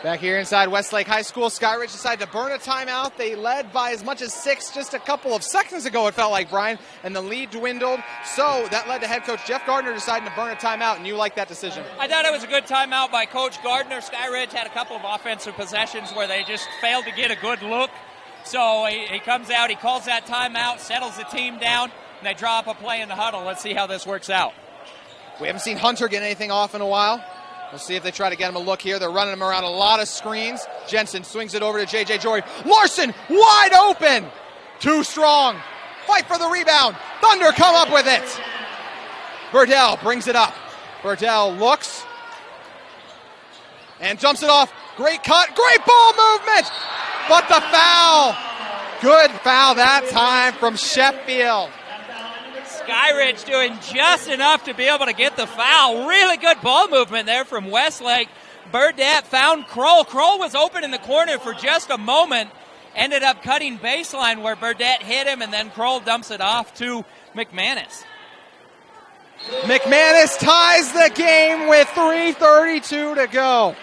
Back here inside Westlake High School, Skyridge decided to burn a timeout. They led by as much as 6 just a couple of seconds ago, it felt like, Brian, and the lead dwindled. So that led to head coach Jeff Gardner deciding to burn a timeout, and you like that decision. I thought it was a good timeout by Coach Gardner. Skyridge had a couple of offensive possessions where they just failed to get a good look. So he comes out, he calls that timeout, settles the team down, and they draw up a play in the huddle. Let's see how this works out. We haven't seen Hunter get anything off in a while. We'll see if they try to get him a look here. They're running him around a lot of screens. Jensen swings it over to J.J. Jory. Larson wide open. Too strong. Fight for the rebound. Thunder come up with it. Burdell brings it up. Burdell looks and jumps it off. Great cut. Great ball movement. But the foul. Good foul that time from Sheffield. Skyridge doing just enough to be able to get the foul. Really good ball movement there from Westlake. Burdett found Kroll. Kroll was open in the corner for just a moment. Ended up cutting baseline where Burdett hit him, and then Kroll dumps it off to McManus. McManus ties the game with 3:32 to go.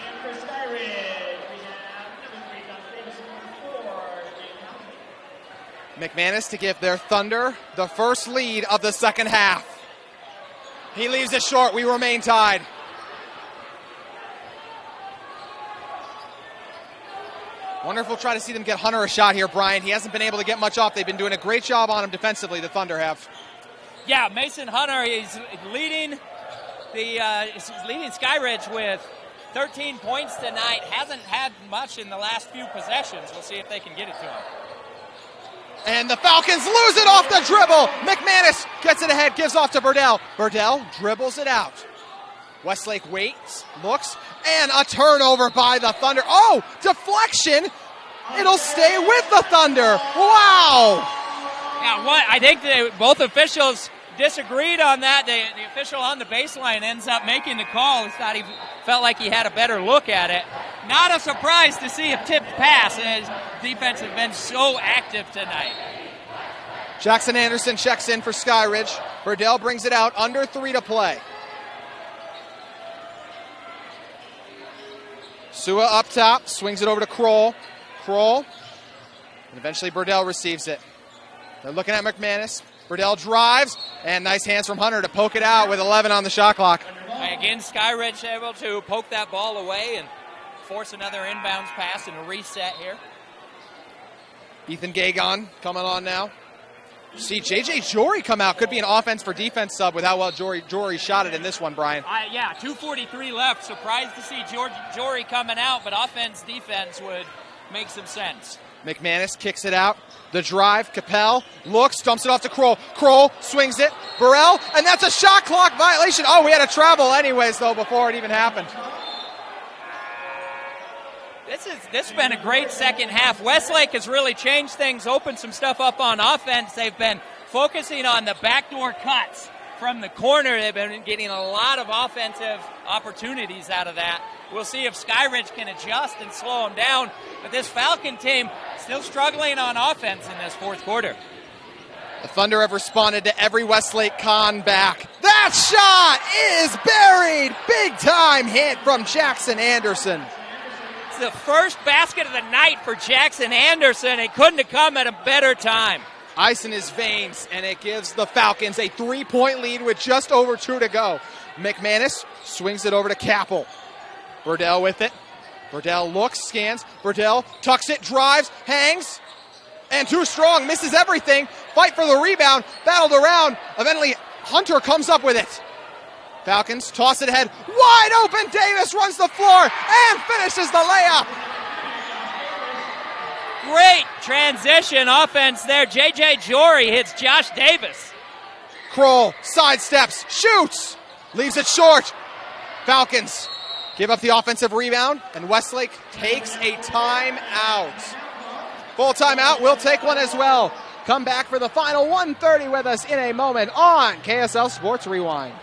McManus to give their Thunder the first lead of the second half. He leaves it short. We remain tied. Wonder if we'll try to see them get Hunter a shot here, Brian. He hasn't been able to get much off. They've been doing a great job on him defensively, the Thunder have. Yeah, Mason Hunter is leading Skyridge with 13 points tonight. Hasn't had much in the last few possessions. We'll see if they can get it to him. And the Falcons lose it off the dribble. McManus gets it ahead, gives off to Burdell. Burdell dribbles it out. Westlake waits, looks, and a turnover by the Thunder. Oh, deflection. It'll stay with the Thunder. Wow. Yeah, I think both officials disagreed on that. The official on the baseline ends up making the call. He felt like he had a better look at it. Not a surprise to see a tipped pass, as defense has been so active tonight. Jackson Anderson checks in for Skyridge. Burdell brings it out, under 3 to play. Sua up top, swings it over to Kroll. Kroll, and eventually Burdell receives it. They're looking at McManus. Burdell drives, and nice hands from Hunter to poke it out with 11 on the shot clock. Again, Skyridge able to poke that ball away and force another inbounds pass and a reset here. Ethan Gagon coming on now. See J.J. Jory come out. Could be an offense for defense sub with how well Jory shot it in this one, Brian. Yeah, 2:43 left. Surprised to see Jory coming out, but offense, defense would make some sense. McManus kicks it out. The drive. Capel looks, dumps it off to Kroll. Kroll swings it. Burrell, and that's a shot clock violation. Oh, we had a travel anyways, though, before it even happened. This has been a great second half. Westlake has really changed things, opened some stuff up on offense. They've been focusing on the backdoor cuts from the corner. They've been getting a lot of offensive opportunities out of that. We'll see if Skyridge can adjust and slow them down. But this Falcon team still struggling on offense in this fourth quarter. The Thunder have responded to every Westlake con back. That shot is buried. Big time hit from Jackson Anderson. It's the first basket of the night for Jackson Anderson. It couldn't have come at a better time. Ice in his veins, and it gives the Falcons a 3-point lead with just over 2 to go. McManus swings it over to Capel. Burdell with it. Burdell looks, scans. Burdell tucks it, drives, hangs, and too strong, misses everything. Fight for the rebound, battled around. Eventually, Hunter comes up with it. Falcons toss it ahead. Wide open, Davis runs the floor and finishes the layup. Great transition offense there. J.J. Jory hits Josh Davis. Kroll sidesteps, shoots, leaves it short. Falcons give up the offensive rebound, and Westlake takes a timeout. Full timeout, we'll take one as well. Come back for the final 1:30 with us in a moment on KSL Sports Rewind.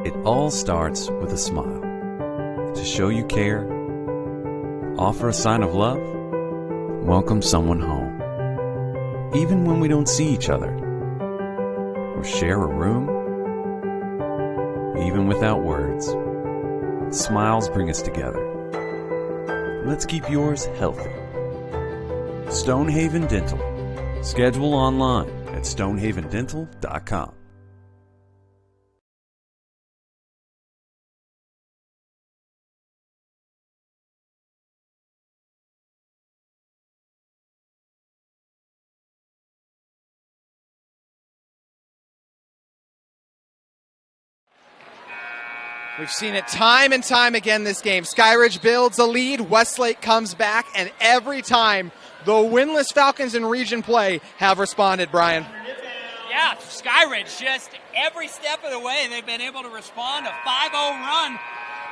It all starts with a smile. To show you care, offer a sign of love, welcome someone home. Even when we don't see each other, or share a room, even without words, smiles bring us together. Let's keep yours healthy. Stonehaven Dental. Schedule online at stonehavendental.com. We've seen it time and time again this game. Skyridge builds a lead, Westlake comes back, and every time the winless Falcons in region play have responded, Brian. Yeah, Skyridge, just every step of the way they've been able to respond. A 5-0 run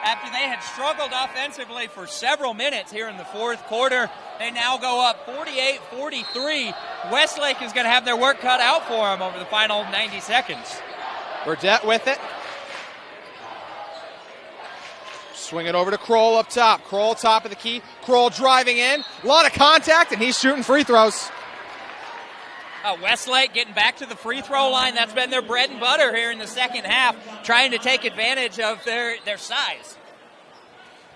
after they had struggled offensively for several minutes here in the fourth quarter. They now go up 48-43. Westlake is going to have their work cut out for them over the final 90 seconds. Burdett with it. Swing it over to Kroll up top. Kroll top of the key. Kroll driving in. A lot of contact, and he's shooting free throws. Westlake getting back to the free throw line. That's been their bread and butter here in the second half, trying to take advantage of their size.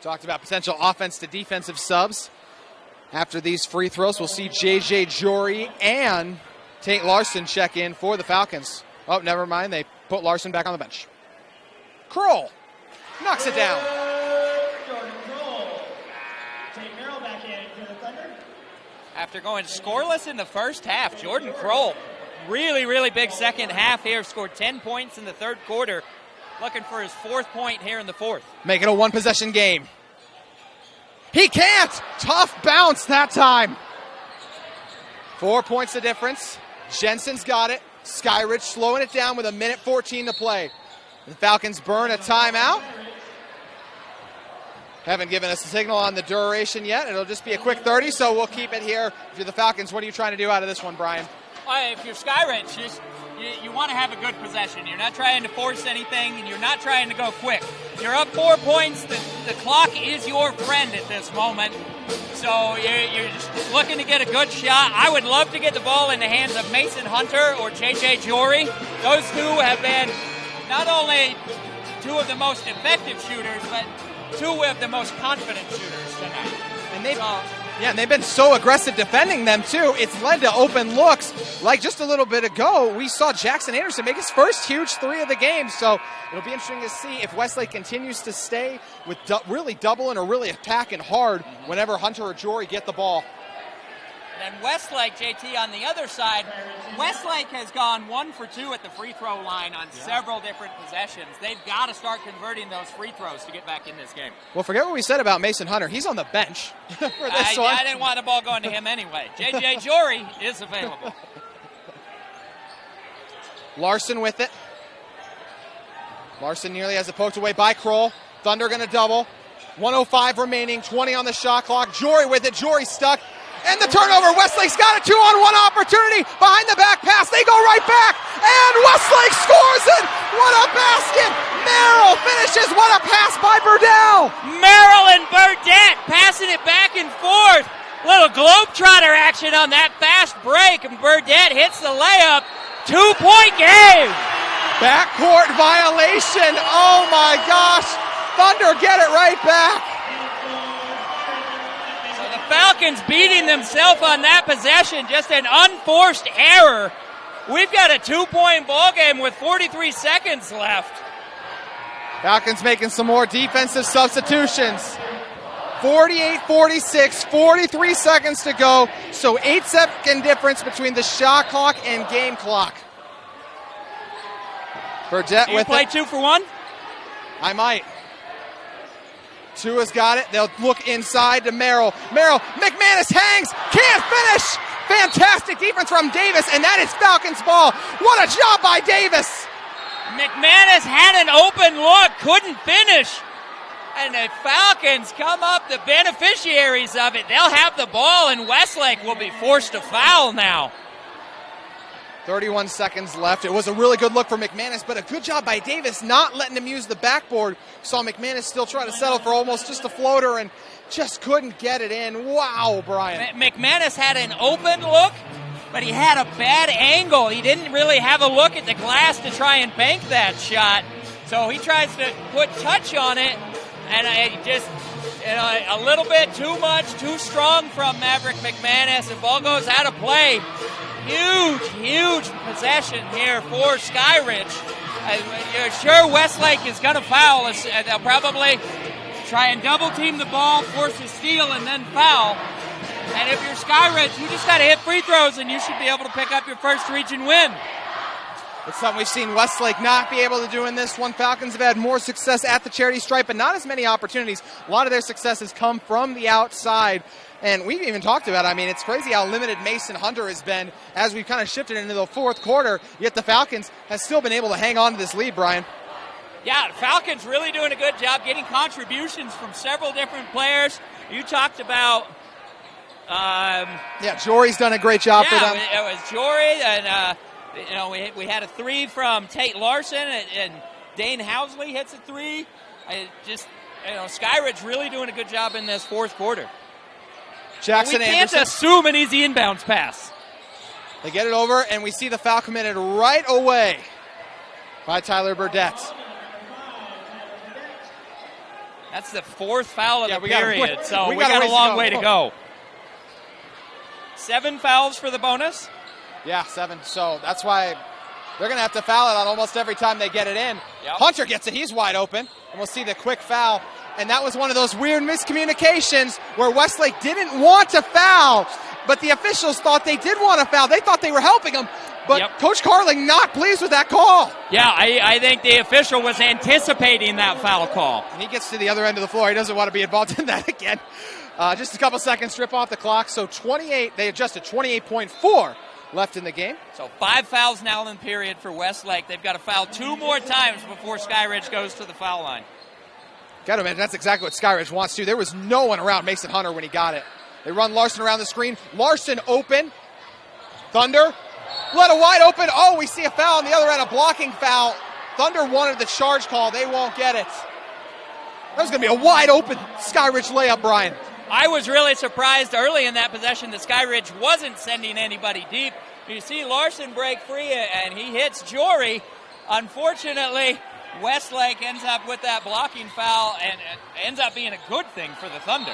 Talked about potential offense to defensive subs. After these free throws, we'll see J.J. Jory and Tate Larson check in for the Falcons. Oh, never mind. They put Larson back on the bench. Kroll knocks it down. After going scoreless in the first half, Jordan Kroll, really, really big second half here, scored 10 points in the third quarter, looking for his 4th point here in the fourth. Make it a one-possession game. He can't! Tough bounce that time. 4 points the difference. Jensen's got it. Skyridge slowing it down with 1:14 to play. The Falcons burn a timeout. Haven't given us a signal on the duration yet. It'll just be a quick 30, so we'll keep it here. If you're the Falcons, what are you trying to do out of this one, Brian? If you're Skyridge, you want to have a good possession. You're not trying to force anything, and you're not trying to go quick. You're up 4 points. The clock is your friend at this moment. So you're just looking to get a good shot. I would love to get the ball in the hands of Mason Hunter or J.J. Jory. Those two have been not only two of the most effective shooters, but two of the most confident shooters tonight. And they've been so aggressive defending them, too. It's led to open looks. Like just a little bit ago, we saw Jackson Anderson make his first huge 3 of the game. So it'll be interesting to see if Westlake continues to stay with really doubling or really attacking hard whenever Hunter or Jory get the ball. And Westlake, JT, on the other side, Westlake has gone 1 for 2 at the free throw line on several different possessions. They've got to start converting those free throws to get back in this game. Well, forget what we said about Mason Hunter. He's on the bench for this one. I didn't want the ball going to him anyway. J.J. Jory is available. Larson with it. Larson nearly has it poked away by Kroll. Thunder going to double. 1:05 remaining, 20 on the shot clock. Jory with it. Jory stuck. And the turnover. Westlake's got a 2-on-1 opportunity. Behind the back pass. They go right back. And Westlake scores it. What a basket. Merrill finishes. What a pass by Burdell. Merrill and Burdett passing it back and forth. Little Globetrotter action on that fast break. And Burdett hits the layup. 2-point game. Backcourt violation. Oh my gosh. Thunder get it right back. So the Falcons beating themselves on that possession. Just an unforced error. We've got a 2-point ball game with 43 seconds left. Falcons making some more defensive substitutions. 48-46, 43 seconds to go. So 8-second difference between the shot clock and game clock. Burdett Do you with play it. 2 for 1? I might. Tua's got it. They'll look inside to Merrill. Merrill, McManus hangs, can't finish. Fantastic defense from Davis, and that is Falcons ball. What a job by Davis. McManus had an open look, couldn't finish. And the Falcons come up the beneficiaries of it. They'll have the ball, and Westlake will be forced to foul now. 31 seconds left. It was a really good look for McManus, but a good job by Davis not letting him use the backboard. Saw McManus still try to settle for almost just a floater and just couldn't get it in. Wow, Brian. McManus had an open look, but he had a bad angle. He didn't really have a look at the glass to try and bank that shot. So he tries to put touch on it, and just a little bit too much, too strong from Maverick McManus. The ball goes out of play. Huge possession here for Skyridge. You're sure Westlake is going to foul. They'll probably try and double team the ball, force a steal, and then foul. And if you're Skyridge, you just got to hit free throws, and you should be able to pick up your first region win. It's something we've seen Westlake not be able to do in this one. Falcons have had more success at the charity stripe, but not as many opportunities. A lot of their successes come from the outside. And we've even talked about, it's crazy how limited Mason Hunter has been as we've kind of shifted into the fourth quarter, yet the Falcons have still been able to hang on to this lead, Brian. Yeah, the Falcons really doing a good job getting contributions from several different players. You talked about... Jory's done a great job for them. It was Jory, and we had a 3 from Tate Larson, and Dane Housley hits a 3. Skyridge really doing a good job in this fourth quarter. Jackson we can't Anderson. assume an easy inbounds pass. They get it over, and we see the foul committed right away by Tyler Burdett. That's the 4th foul of the period, we got a long way to go. 7 fouls for the bonus. Yeah, 7. So that's why they're going to have to foul it on almost every time they get it in. Yep. Hunter gets it. He's wide open. And we'll see the quick foul. And that was one of those weird miscommunications where Westlake didn't want to foul, but the officials thought they did want to foul. They thought they were helping him. But Coach Carling not pleased with that call. Yeah, I think the official was anticipating that foul call. And he gets to the other end of the floor. He doesn't want to be involved in that again. Just a couple seconds, strip off the clock. So 28, they adjusted 28.4 left in the game. So 5 fouls now in the period for Westlake. They've got to foul 2 more times before Skyridge goes to the foul line. Got to imagine that's exactly what Skyridge wants to. There was no one around Mason Hunter when he got it. They run Larson around the screen. Larson open. Thunder. Let a wide open. Oh, we see a foul on the other end, a blocking foul. Thunder wanted the charge call. They won't get it. That was going to be a wide open Skyridge layup, Brian. I was really surprised early in that possession that Skyridge wasn't sending anybody deep. You see Larson break free, and he hits Jory. Unfortunately, Westlake ends up with that blocking foul, and it ends up being a good thing for the Thunder.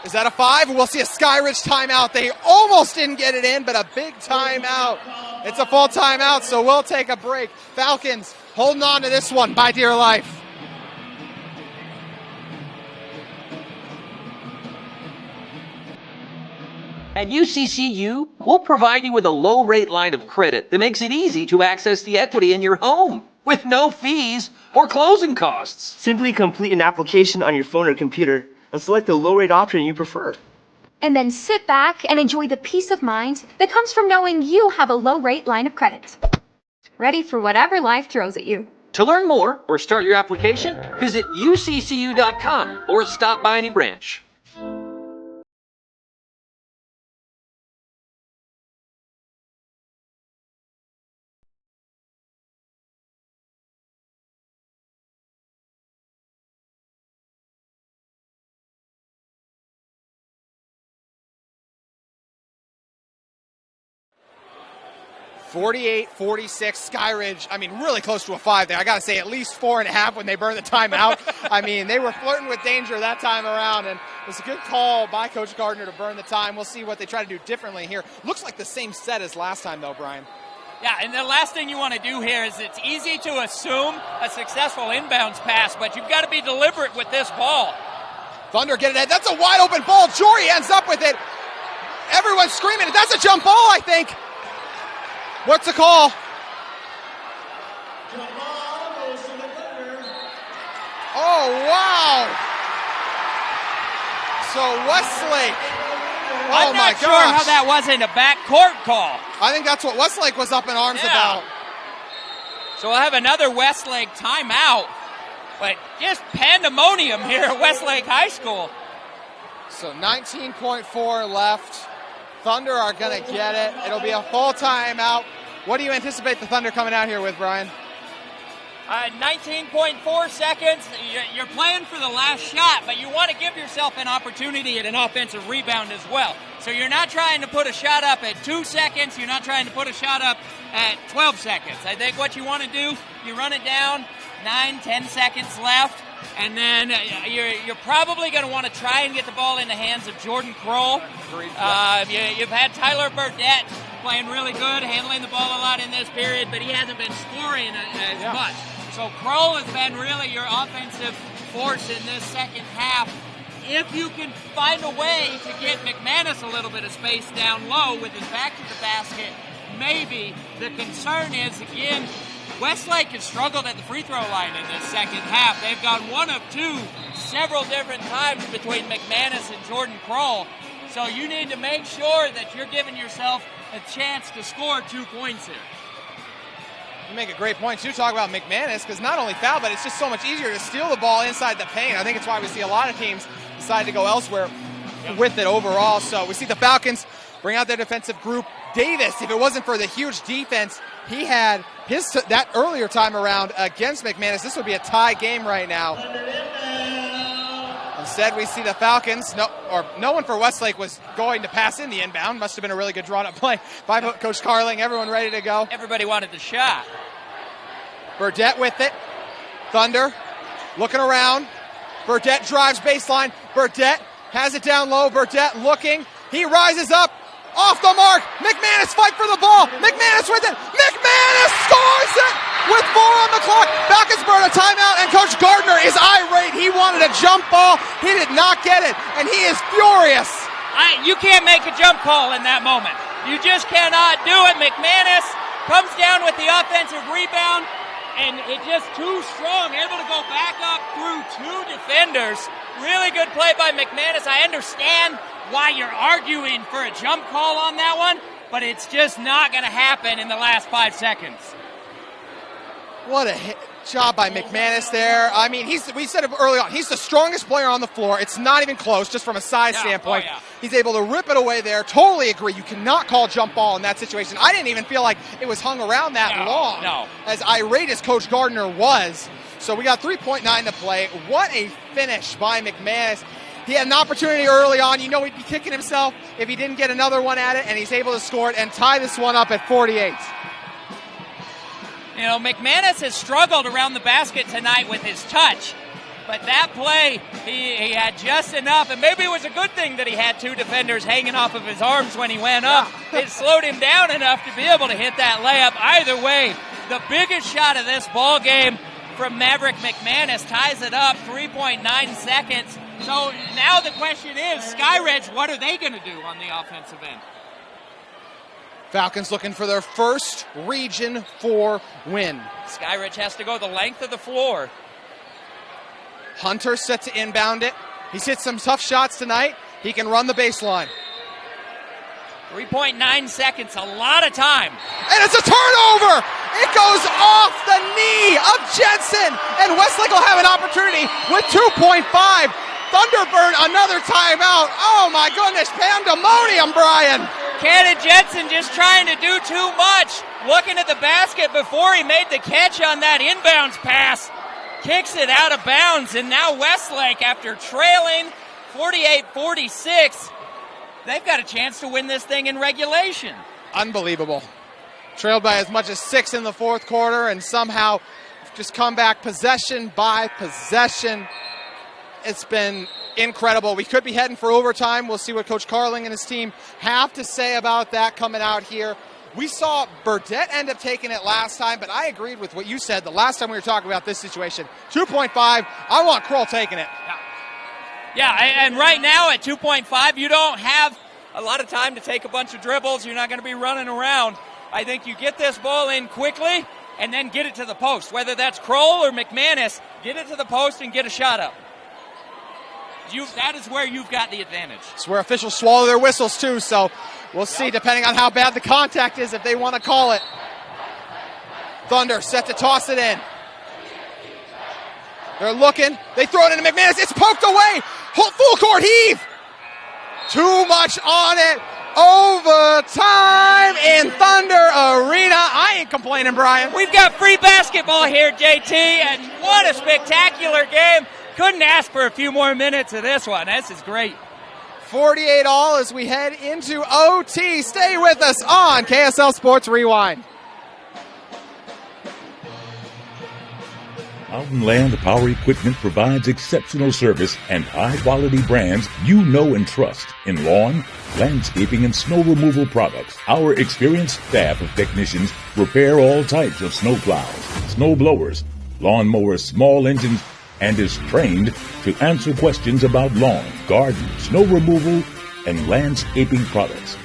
Is that a 5? We'll see a Skyridge timeout. They almost didn't get it in, but a big timeout. It's a full timeout, so we'll take a break. Falcons holding on to this one by dear life. At UCCU, we'll provide you with a low-rate line of credit that makes it easy to access the equity in your home with no fees or closing costs. Simply complete an application on your phone or computer and select the low rate option you prefer. And then sit back and enjoy the peace of mind that comes from knowing you have a low rate line of credit. Ready for whatever life throws at you. To learn more or start your application, visit uccu.com or stop by any branch. .48-46, Skyridge, I mean, really close to a 5 there. I got to say, at least 4.5 when they burned the timeout. I mean, they were flirting with danger that time around, and it was a good call by Coach Gardner to burn the time. We'll see what they try to do differently here. Looks like the same set as last time, though, Brian. Yeah, and the last thing you want to do here is it's easy to assume a successful inbounds pass, but you've got to be deliberate with this ball. Thunder get it ahead. That's a wide open ball. Jory ends up with it. Everyone's screaming. That's a jump ball, I think. What's the call? Oh, wow. So Westlake. I'm not sure how that wasn't a backcourt call. I think that's what Westlake was up in arms about. So we'll have another Westlake timeout. But just pandemonium here at Westlake High School. So 19.4 left. Thunder are going to get it. It'll be a full timeout. What do you anticipate the Thunder coming out here with, Brian? 19.4 seconds. You're playing for the last shot, but you want to give yourself an opportunity at an offensive rebound as well. So you're not trying to put a shot up at 2 seconds. You're not trying to put a shot up at 12 seconds. I think what you want to do, you run it down, 9-10 seconds left, and then you're probably going to want to try and get the ball in the hands of Jordan Kroll. You've had Tyler Burdett playing really good, handling the ball a lot in this period, but he hasn't been scoring as much. So Kroll has been really your offensive force in this second half. If you can find a way to get McManus a little bit of space down low with his back to the basket, maybe. The concern is, again, Westlake has struggled at the free throw line in this second half. They've gone 1 of 2 several different times between McManus and Jordan Kroll. So you need to make sure that you're giving yourself a chance to score 2 points here. You make a great point, too, talk about McManus, because not only foul, but it's just so much easier to steal the ball inside the paint. I think it's why we see a lot of teams decide to go elsewhere with it overall. So we see the Falcons bring out their defensive group. Davis, if it wasn't for the huge defense he had that earlier time around against McManus, this would be a tie game right now. Instead, we see the Falcons. No one for Westlake was going to pass in the inbound. Must have been a really good drawn-up play by Coach Carling. Everyone ready to go. Everybody wanted the shot. Burdett with it. Thunder looking around. Burdett drives baseline. Burdett has it down low. Burdett looking. He rises up. Off the mark. McManus fight for the ball. McManus with it. McManus scores it with 4 on the clock. Falcons burn a timeout, and Coach Gardner is irate. He wanted a jump ball. He did not get it, and he is furious. You can't make a jump call in that moment. You just cannot do it. McManus comes down with the offensive rebound, and it's just too strong. Able to go back up through 2 defenders. Really good play by McManus. I understand why you're arguing for a jump call on that one, but it's just not going to happen in the last 5 seconds. What a job by McManus there. I mean, we said it early on, he's the strongest player on the floor. It's not even close, just from a size standpoint. He's able to rip it away there. Totally agree. You cannot call jump ball in that situation. I didn't even feel like it was hung around that long. No. As irate as Coach Gardner was. So we got 3.9 to play. What a finish by McManus. He had an opportunity early on. You know he'd be kicking himself if he didn't get another one at it, and he's able to score it and tie this one up at 48. You know, McManus has struggled around the basket tonight with his touch, but that play, he had just enough, and maybe it was a good thing that he had 2 defenders hanging off of his arms when he went up. It slowed him down enough to be able to hit that layup. Either way, the biggest shot of this ball game from Maverick McManus ties it up, 3.9 seconds. So now the question is, Skyridge, what are they going to do on the offensive end? Falcons looking for their first Region 4 win. Skyridge has to go the length of the floor. Hunter set to inbound it. He's hit some tough shots tonight. He can run the baseline. 3.9 seconds, a lot of time. And it's a turnover! It goes off the knee of Jensen, and Westlake will have an opportunity with 2.5. Thunder burn another timeout. Oh my goodness, pandemonium, Brian. Cannon Jensen just trying to do too much. Looking at the basket before he made the catch on that inbounds pass. Kicks it out of bounds, and now Westlake, after trailing 48-46, they've got a chance to win this thing in regulation. Unbelievable. Trailed by as much as 6 in the fourth quarter, and somehow just come back possession by possession. It's been incredible. We could be heading for overtime. We'll see what Coach Carling and his team have to say about that coming out here. We saw Burdett end up taking it last time, but I agreed with what you said the last time we were talking about this situation. 2.5, I want Kroll taking it. Yeah, and right now at 2.5, you don't have a lot of time to take a bunch of dribbles. You're not going to be running around. I think you get this ball in quickly and then get it to the post. Whether that's Kroll or McManus, get it to the post and get a shot up. That is where you've got the advantage. It's where officials swallow their whistles too, so we'll see depending on how bad the contact is if they want to call it. Thunder set to toss it in. They're looking. They throw it into McManus. It's poked away. Full court heave. Too much on it. Overtime in Thunder Arena. I ain't complaining, Brian. We've got free basketball here, JT, and what a spectacular game. Couldn't ask for a few more minutes of this one. This is great. 48 all as we head into OT. Stay with us on KSL Sports Rewind. Mountain Land Power Equipment provides exceptional service and high-quality brands you know and trust in lawn, landscaping, and snow removal products. Our experienced staff of technicians repair all types of snow plows, snow blowers, lawn mowers, small engines, and is trained to answer questions about lawn, garden, snow removal, and landscaping products.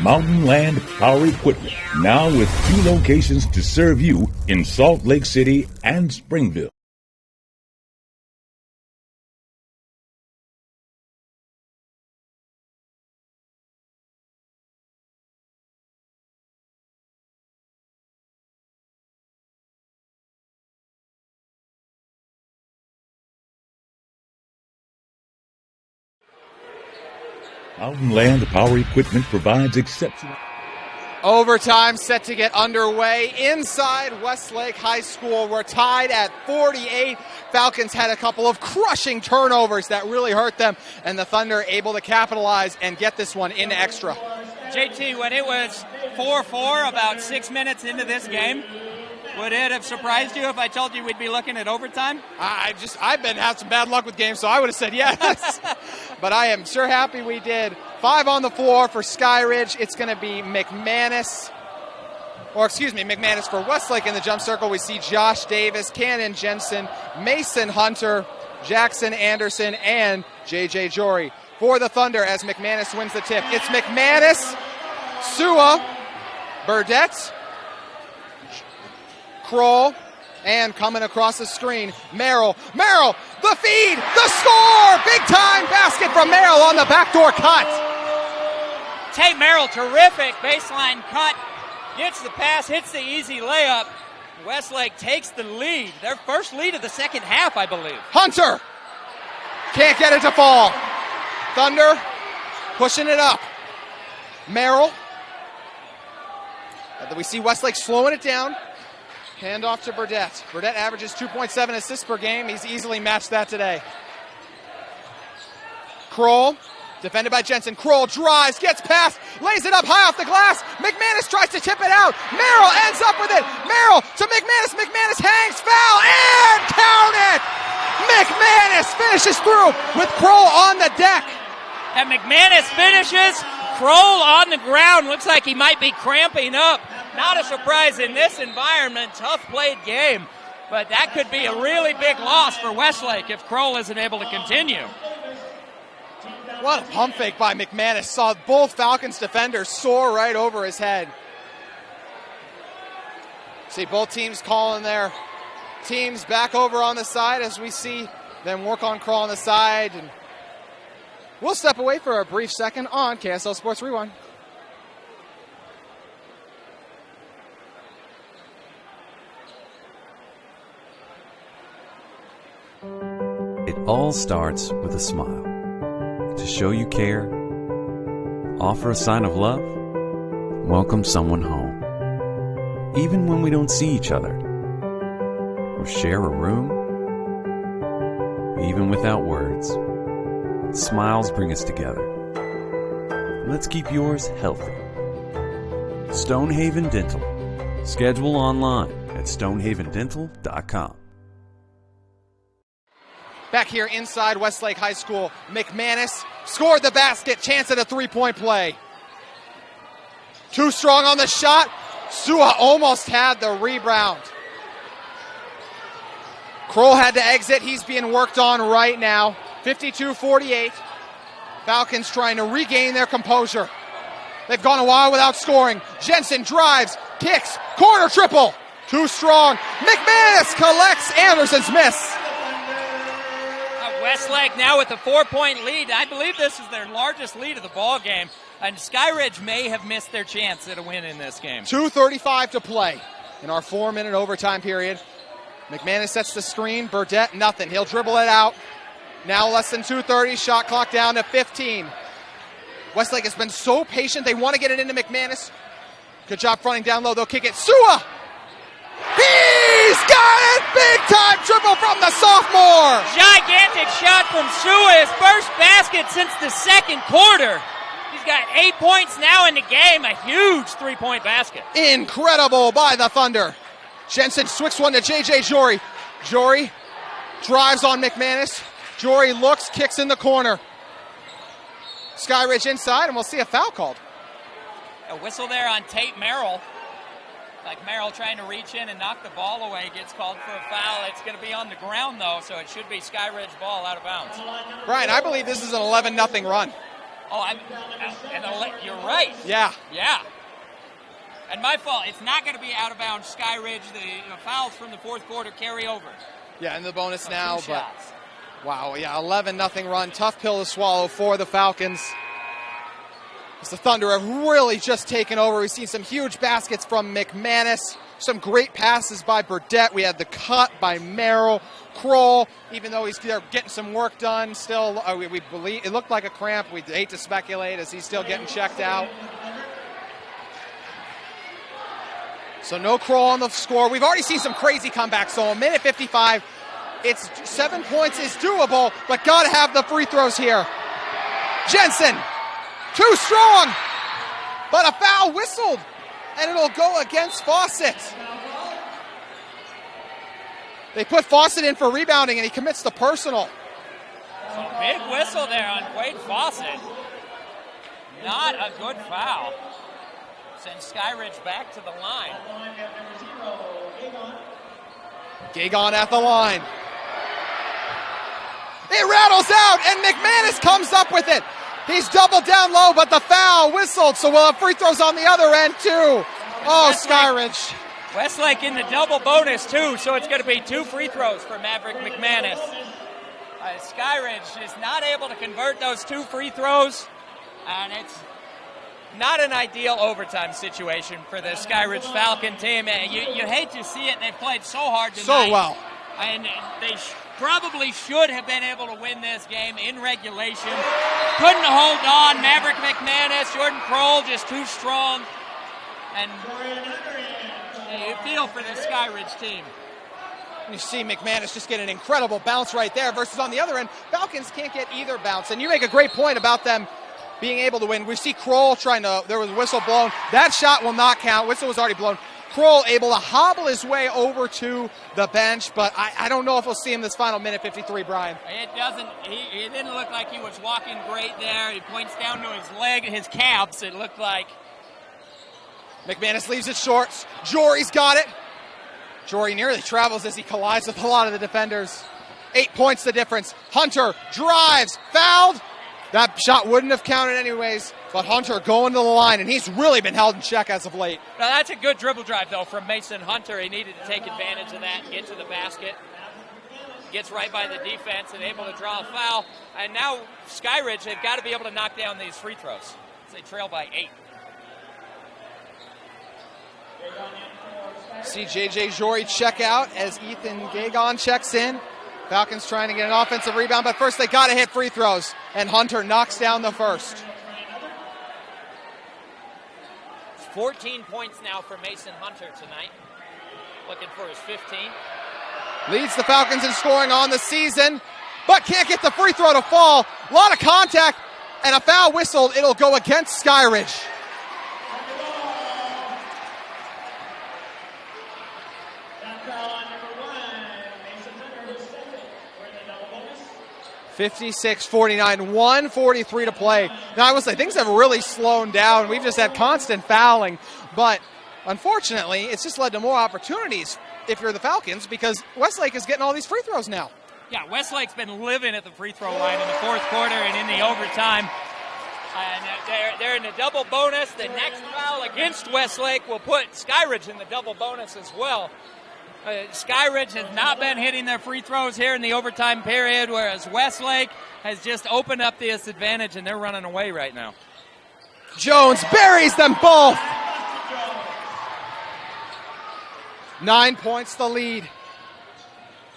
Mountain Land Power Equipment, now with 2 locations to serve you in Salt Lake City and Springville. Mountain Land Power Equipment provides exceptional... Overtime set to get underway inside Westlake High School. We're tied at 48. Falcons had a couple of crushing turnovers that really hurt them, and the Thunder able to capitalize and get this one into extra. JT, when it was 4-4 about 6 minutes into this game, would it have surprised you if I told you we'd be looking at overtime? I've been having some bad luck with games, so I would have said yes. But I am sure happy we did. 5 on the floor for Skyridge. It's going to be McManus for Westlake in the jump circle. We see Josh Davis, Cannon Jensen, Mason Hunter, Jackson Anderson, and J.J. Jory. For the Thunder as McManus wins the tip. It's McManus, Sua, Burdett, Kroll, and coming across the screen, Merrill, the feed, the score! Big time basket from Merrill on the backdoor cut. Tate Merrill, terrific baseline cut, gets the pass, hits the easy layup. Westlake takes the lead, their first lead of the second half, I believe. Hunter can't get it to fall. Thunder pushing it up. Merrill. We see Westlake slowing it down. Hand off to Burdett. Burdett averages 2.7 assists per game. He's easily matched that today. Kroll, defended by Jensen. Kroll drives, gets past, lays it up high off the glass. McManus tries to tip it out. Merrill ends up with it. Merrill to McManus. McManus hangs, foul, and count it! McManus finishes through with Kroll on the deck. And McManus finishes. Kroll on the ground. Looks like he might be cramping up. Not a surprise in this environment. Tough played game. But that could be a really big loss for Westlake if Kroll isn't able to continue. What a pump fake by McManus. Saw both Falcons defenders soar right over his head. See both teams calling their teams back over on the side as we see them work on crawl on the side. And we'll step away for a brief second on KSL Sports Rewind. It all starts with a smile. To show you care, offer a sign of love, welcome someone home. Even when we don't see each other, or share a room, even without words, smiles bring us together. Let's keep yours healthy. Stonehaven Dental. Schedule online at stonehavendental.com. Back here inside Westlake High School, McManus scored the basket, chance at a three-point play. Too strong on the shot. Sua almost had the rebound. Kroll had to exit. He's being worked on right now. 52-48. Falcons trying to regain their composure. They've gone a while without scoring. Jensen drives, kicks, corner triple. Too strong. McManus collects Anderson's miss. Westlake now with a 4-point lead. I believe this is their largest lead of the ball game. And Skyridge may have missed their chance at a win in this game. 2:35 to play in our 4-minute overtime period. McManus sets the screen. Burdett, nothing. He'll dribble it out. Now less than 2:30. Shot clock down to 15. Westlake has been so patient. They want to get it into McManus. Good job fronting down low. They'll kick it. Sua! He's got it! Big time triple from the sophomore! Gigantic shot from Sua. His first basket since the second quarter. He's got 8 points now in the game. A huge three-point basket. Incredible by the Thunder. Jensen swicks one to J.J. Jory. Jory drives on McManus. Jory looks, kicks in the corner. Skyridge inside, and we'll see a foul called. A whistle there on Tate Merrill. Like Merrill trying to reach in and knock the ball away, gets called for a foul. It's going to be on the ground, though, so it should be Skyridge ball out of bounds. Brian, I believe this is an 11-0 run. Oh, you're right. Yeah. Yeah. And my fault. It's not going to be out of bounds. Skyridge, the fouls from the fourth quarter carry over. Yeah, in the bonus So now, two but shots. wow, yeah, 11-0 run. Tough pill to swallow for the Falcons. As the Thunder have really just taken over. We've seen some huge baskets from McManus, some great passes by Burdett. We had the cut by Merrill. Kroll, even though he's getting some work done, still we believe it looked like a cramp. We hate to speculate as he's still getting checked out. So no Kroll on the score. We've already seen some crazy comebacks. So a minute 55, it's 7 points is doable, but got to have the free throws here. Jensen, too strong, but a foul whistled, and it'll go against Fawcett. They put Fawcett in for rebounding, and he commits the personal. So big whistle there on Quade Fawcett. Not a good foul. Sends Skyridge back to the line. Gagon at the line. It rattles out, and McManus comes up with it. He's doubled down low, but the foul whistled, so we'll have free throws on the other end, too. Oh, Skyridge. Westlake in the double bonus, too, so it's going to be 2 free throws for Maverick McManus. Skyridge is not able to convert those 2 free throws, and it's not an ideal overtime situation for the Skyridge Falcon team. You hate to see it. They've played so hard tonight. So well. And they probably should have been able to win this game in regulation. Couldn't hold on. Maverick McManus, Jordan Kroll just too strong. And you feel for the Skyridge team. You see McManus just get an incredible bounce right there versus on the other end, Falcons can't get either bounce. And you make a great point about them being able to win. We see Kroll there was a whistle blown. That shot will not count. Whistle was already blown. Kroll able to hobble his way over to the bench, but I don't know if we'll see him this final minute 53, Brian. It doesn't. It didn't look like he was walking great there. He points down to his leg, his calves, it looked like. McManus leaves it short. Jory's got it. Jory nearly travels as he collides with a lot of the defenders. 8 points the difference. Hunter drives, fouled. That shot wouldn't have counted anyways, but Hunter going to the line, and he's really been held in check as of late. Now that's a good dribble drive, though, from Mason Hunter. He needed to take advantage of that and get to the basket. Gets right by the defense and able to draw a foul. And now Skyridge, they've got to be able to knock down these free throws. They trail by 8. See J.J. Jory check out as Ethan Gagon checks in. Falcons trying to get an offensive rebound, but first they got to hit free throws, and Hunter knocks down the first. 14 points now for Mason Hunter tonight. Looking for his 15. Leads the Falcons in scoring on the season, but can't get the free throw to fall. A lot of contact, and a foul whistled. It'll go against Skyridge. 56-49, 1:43 to play. Now, I will say, things have really slowed down. We've just had constant fouling, but unfortunately, it's just led to more opportunities if you're the Falcons, because Westlake is getting all these free throws now. Yeah, Westlake's been living at the free throw line in the fourth quarter and in the overtime. And they're in the double bonus. The next foul against Westlake will put Skyridge in the double bonus as well. Skyridge has not been hitting their free throws here in the overtime period, whereas Westlake has just opened up this advantage, and they're running away right now. Jones buries them both. 9 points the lead.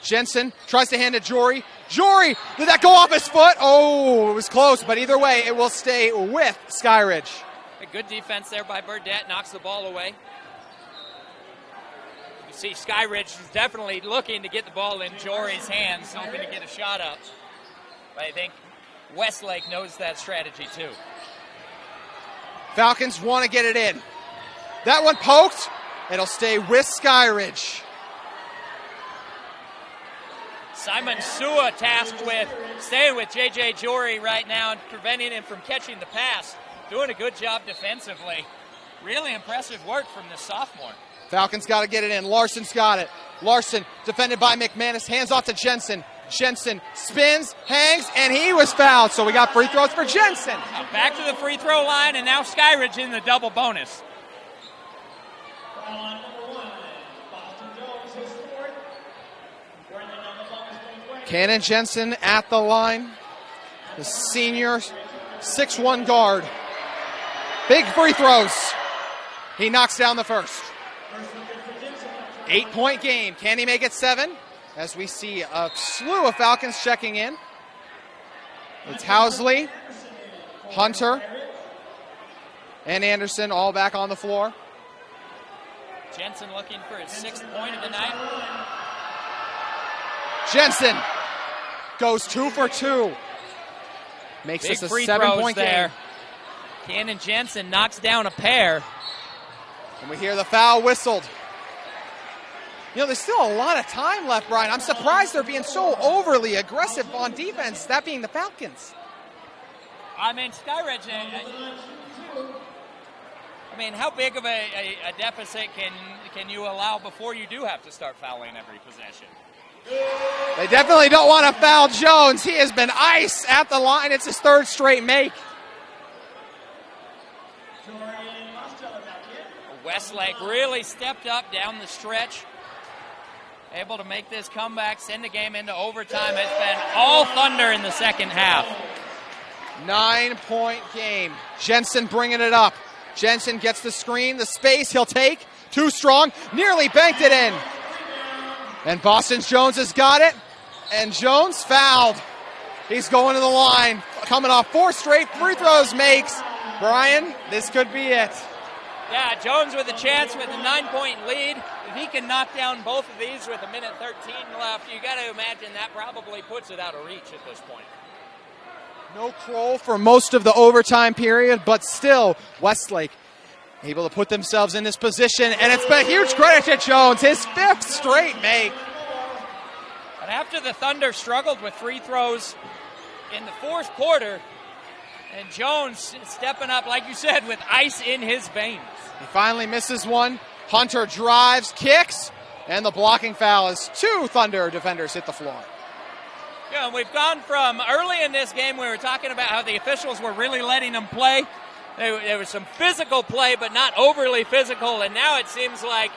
Jensen tries to hand it Jory. Jory, did that go off his foot? Oh, it was close, but either way, it will stay with Skyridge. A good defense there by Burdett, knocks the ball away. You see Skyridge is definitely looking to get the ball in Jory's hands, hoping to get a shot up. But I think Westlake knows that strategy too. Falcons want to get it in. That one poked. It'll stay with Skyridge. Simon Sua tasked with staying with J.J. Jory right now and preventing him from catching the pass. Doing a good job defensively. Really impressive work from this sophomore. Falcons got to get it in. Larson's got it. Larson defended by McManus. Hands off to Jensen. Jensen spins, hangs, and he was fouled. So we got free throws for Jensen. Back to the free throw line, and now Skyridge in the double bonus. Cannon Jensen at the line. The senior 6'1" guard. Big free throws. He knocks down the first. 8-point game. Can he make it 7? As we see a slew of Falcons checking in. It's Housley, Hunter, and Anderson all back on the floor. Jensen looking for his 6th point of the night. Jensen goes 2 for 2. Makes Big this a free 7-point there. game. Cannon Jensen knocks down a pair. And we hear the foul whistled. You know, there's still a lot of time left, Brian. I'm surprised they're being so overly aggressive on defense, that being the Falcons. I mean, Skyridge, how big of a deficit can you allow before you do have to start fouling every possession? They definitely don't want to foul Jones. He has been ice at the line. It's his 3rd straight make. Westlake really stepped up down the stretch. Able to make this comeback, send the game into overtime. It's been all Thunder in the second half. 9-point game. Jensen bringing it up. Jensen gets the screen, the space he'll take. Too strong, nearly banked it in. And Boston Jones has got it. And Jones fouled. He's going to the line. Coming off 4 straight free throws makes. Brian, this could be it. Yeah, Jones with a chance with a 9-point lead. If he can knock down both of these with 1:13 left, you got to imagine that probably puts it out of reach at this point. No Kroll for most of the overtime period, but still, Westlake able to put themselves in this position, and it's been a huge credit to Jones, his 5th straight make. And after the Thunder struggled with free throws in the 4th quarter, and Jones stepping up, like you said, with ice in his veins. He finally misses one. Hunter drives, kicks, and the blocking foul as 2 Thunder defenders hit the floor. Yeah, we've gone from early in this game, we were talking about how the officials were really letting them play. There was some physical play, but not overly physical, and now it seems like,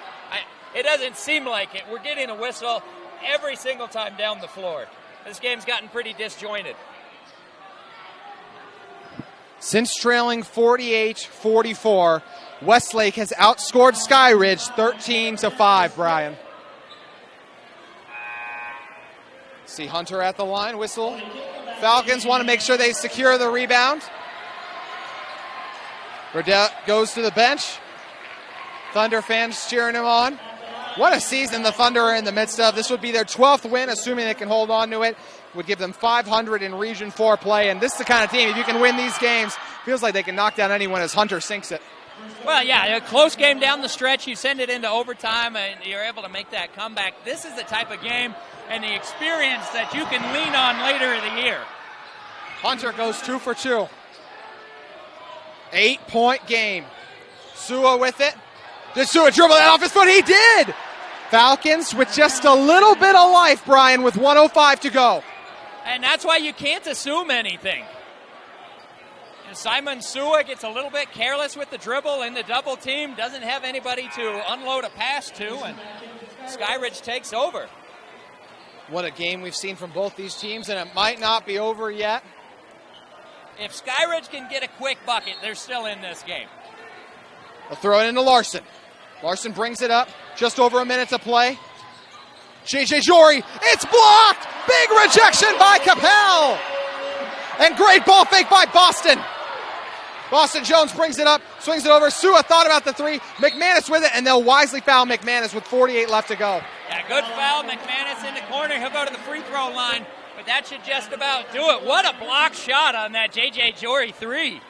it doesn't seem like it. We're getting a whistle every single time down the floor. This game's gotten pretty disjointed. Since trailing 48-44, Westlake has outscored Skyridge 13-5, Brian. See Hunter at the line, whistle. Falcons want to make sure they secure the rebound. Burdett goes to the bench. Thunder fans cheering him on. What a season the Thunder are in the midst of. This would be their 12th win, assuming they can hold on to it. Would give them 500 in Region 4 play. And this is the kind of team, if you can win these games, feels like they can knock down anyone as Hunter sinks it. Well, yeah, a close game down the stretch. You send it into overtime, and you're able to make that comeback. This is the type of game and the experience that you can lean on later in the year. Hunter goes 2 for 2. 8-point game. Sua with it. Did Sua dribble that off his foot? He did! Falcons with just a little bit of life, Brian, with 1:05 to go. And that's why you can't assume anything. And Simon Sua gets a little bit careless with the dribble in the double team, doesn't have anybody to unload a pass to, and Skyridge takes over. What a game we've seen from both these teams, and it might not be over yet. If Skyridge can get a quick bucket, they're still in this game. They'll throw it into Larson. Larson brings it up. Just over a minute to play. JJ Jory. It's blocked. Big rejection by Capel. And great ball fake by Boston. Boston Jones brings it up. Swings it over. Sua thought about the three. McManus with it. And they'll wisely foul McManus with 48 left to go. Yeah, good foul. McManus in the corner. He'll go to the free throw line. But that should just about do it. What a block shot on that JJ Jory three.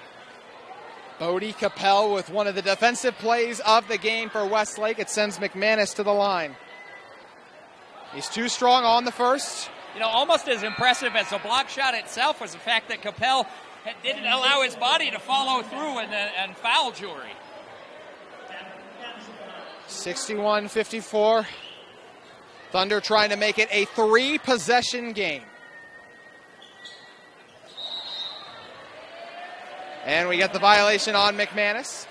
Bodie Capel with one of the defensive plays of the game for Westlake. It sends McManus to the line. He's too strong on the first. You know, almost as impressive as the block shot itself was the fact that Capel didn't allow his body to follow through and foul Jory. 61-54. Thunder trying to make it a 3-possession game. And we get the violation on McManus.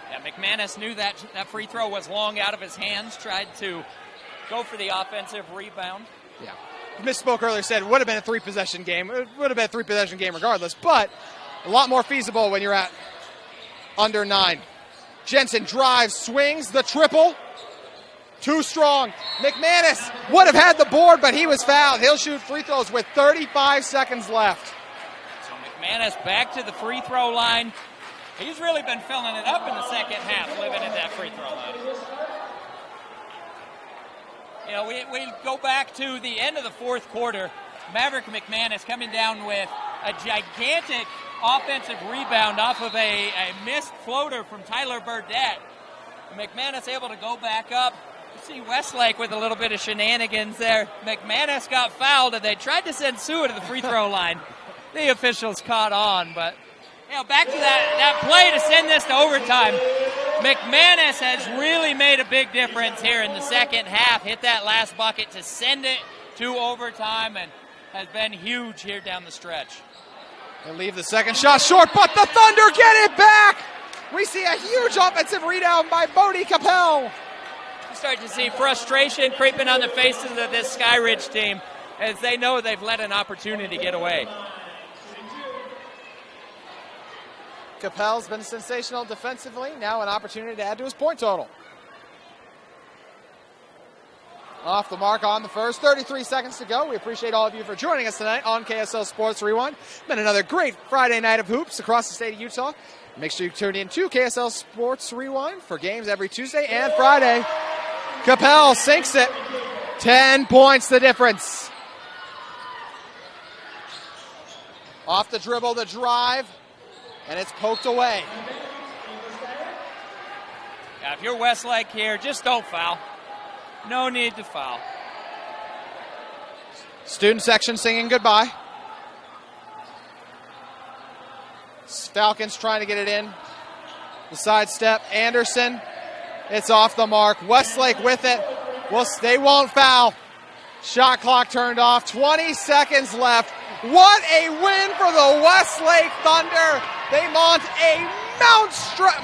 Yeah, McManus knew that free throw was long out of his hands, tried to go for the offensive rebound. Yeah. Misspoke earlier, said it would have been a 3-possession game. It would have been a 3-possession game regardless, but a lot more feasible when you're at under 9. Jensen drives, swings, the triple. Too strong. McManus would have had the board, but he was fouled. He'll shoot free throws with 35 seconds left. McManus back to the free throw line. He's really been filling it up in the second half, living at that free throw line. You know, we go back to the end of the fourth quarter. Maverick McManus coming down with a gigantic offensive rebound off of a missed floater from Tyler Burdett. McManus able to go back up. You see Westlake with a little bit of shenanigans there. McManus got fouled, and they tried to send Sua to the free throw line. The officials caught on, but you know, back to that play to send this to overtime. McManus has really made a big difference here in the second half. Hit that last bucket to send it to overtime and has been huge here down the stretch. They leave the second shot short, but the Thunder get it back. We see a huge offensive rebound by Bodie Capel. You start to see frustration creeping on the faces of this Skyridge team as they know they've let an opportunity get away. Capel's been sensational defensively. Now an opportunity to add to his point total. Off the mark on the first. 33 seconds to go. We appreciate all of you for joining us tonight on KSL Sports Rewind. Been another great Friday night of hoops across the state of Utah. Make sure you tune in to KSL Sports Rewind for games every Tuesday and Friday. Capel sinks it. 10 points the difference. Off the dribble, the drive. And it's poked away. Yeah, if you're Westlake here, just don't foul. No need to foul. Student section singing goodbye. Falcons trying to get it in. The sidestep. Anderson. It's off the mark. Westlake with it. They won't foul. Shot clock turned off, 20 seconds left. What a win for the Westlake Thunder. They mount a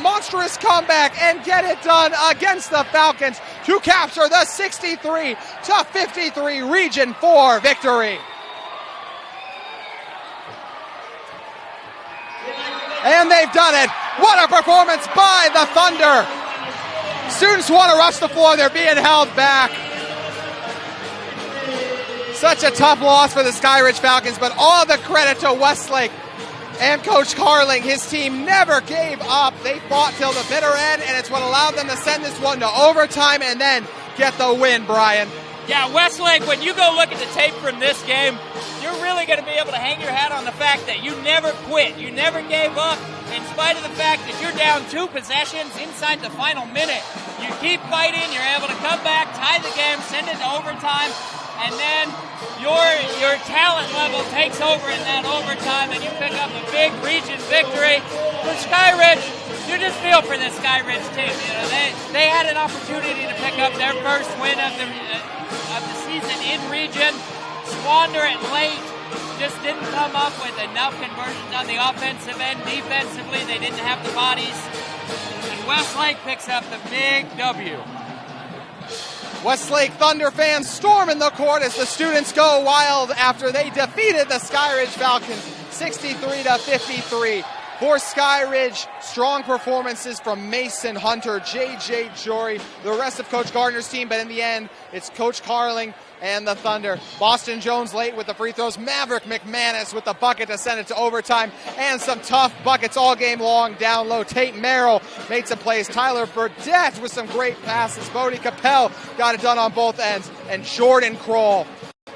monstrous comeback and get it done against the Falcons to capture the 63-53 Region 4 victory. And they've done it. What a performance by the Thunder. Students want to rush the floor. They're being held back. Such a tough loss for the Skyridge Falcons, but all the credit to Westlake and Coach Carling. His team never gave up. They fought till the bitter end, and it's what allowed them to send this one to overtime and then get the win, Brian. Yeah, Westlake, when you go look at the tape from this game, you're really going to be able to hang your hat on the fact that you never quit. You never gave up, in spite of the fact that you're down 2 possessions inside the final minute. You keep fighting, you're able to come back, tie the game, send it to overtime, and then your talent level takes over in that overtime, and you pick up a big region victory. For Skyridge, you just feel for the Skyridge team. You know, they had an opportunity to pick up their first win of the season in region, squander it late, just didn't come up with enough conversions on the offensive end. Defensively, they didn't have the bodies, and Westlake picks up the big W. Westlake Thunder fans storm in the court as the students go wild after they defeated the Skyridge Falcons 63-53. For Skyridge, strong performances from Mason Hunter, J.J. Jory, the rest of Coach Gardner's team, but in the end, it's Coach Carling and the Thunder. Boston Jones late with the free throws. Maverick McManus with the bucket to send it to overtime, and some tough buckets all game long down low. Tate Merrill made some plays. Tyler Burdett with some great passes. Bodie Capel got it done on both ends, and Jordan Kroll.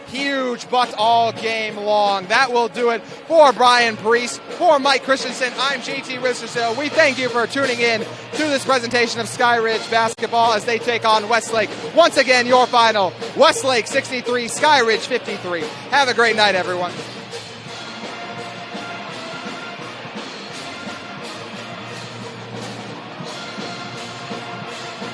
Huge bucks all game long. That will do it for Brian Priest. For Mike Christensen, I'm JT Wistersill. We thank you for tuning in to this presentation of Skyridge basketball as they take on Westlake. Once again, your final, Westlake 63, Skyridge 53. Have a great night, everyone.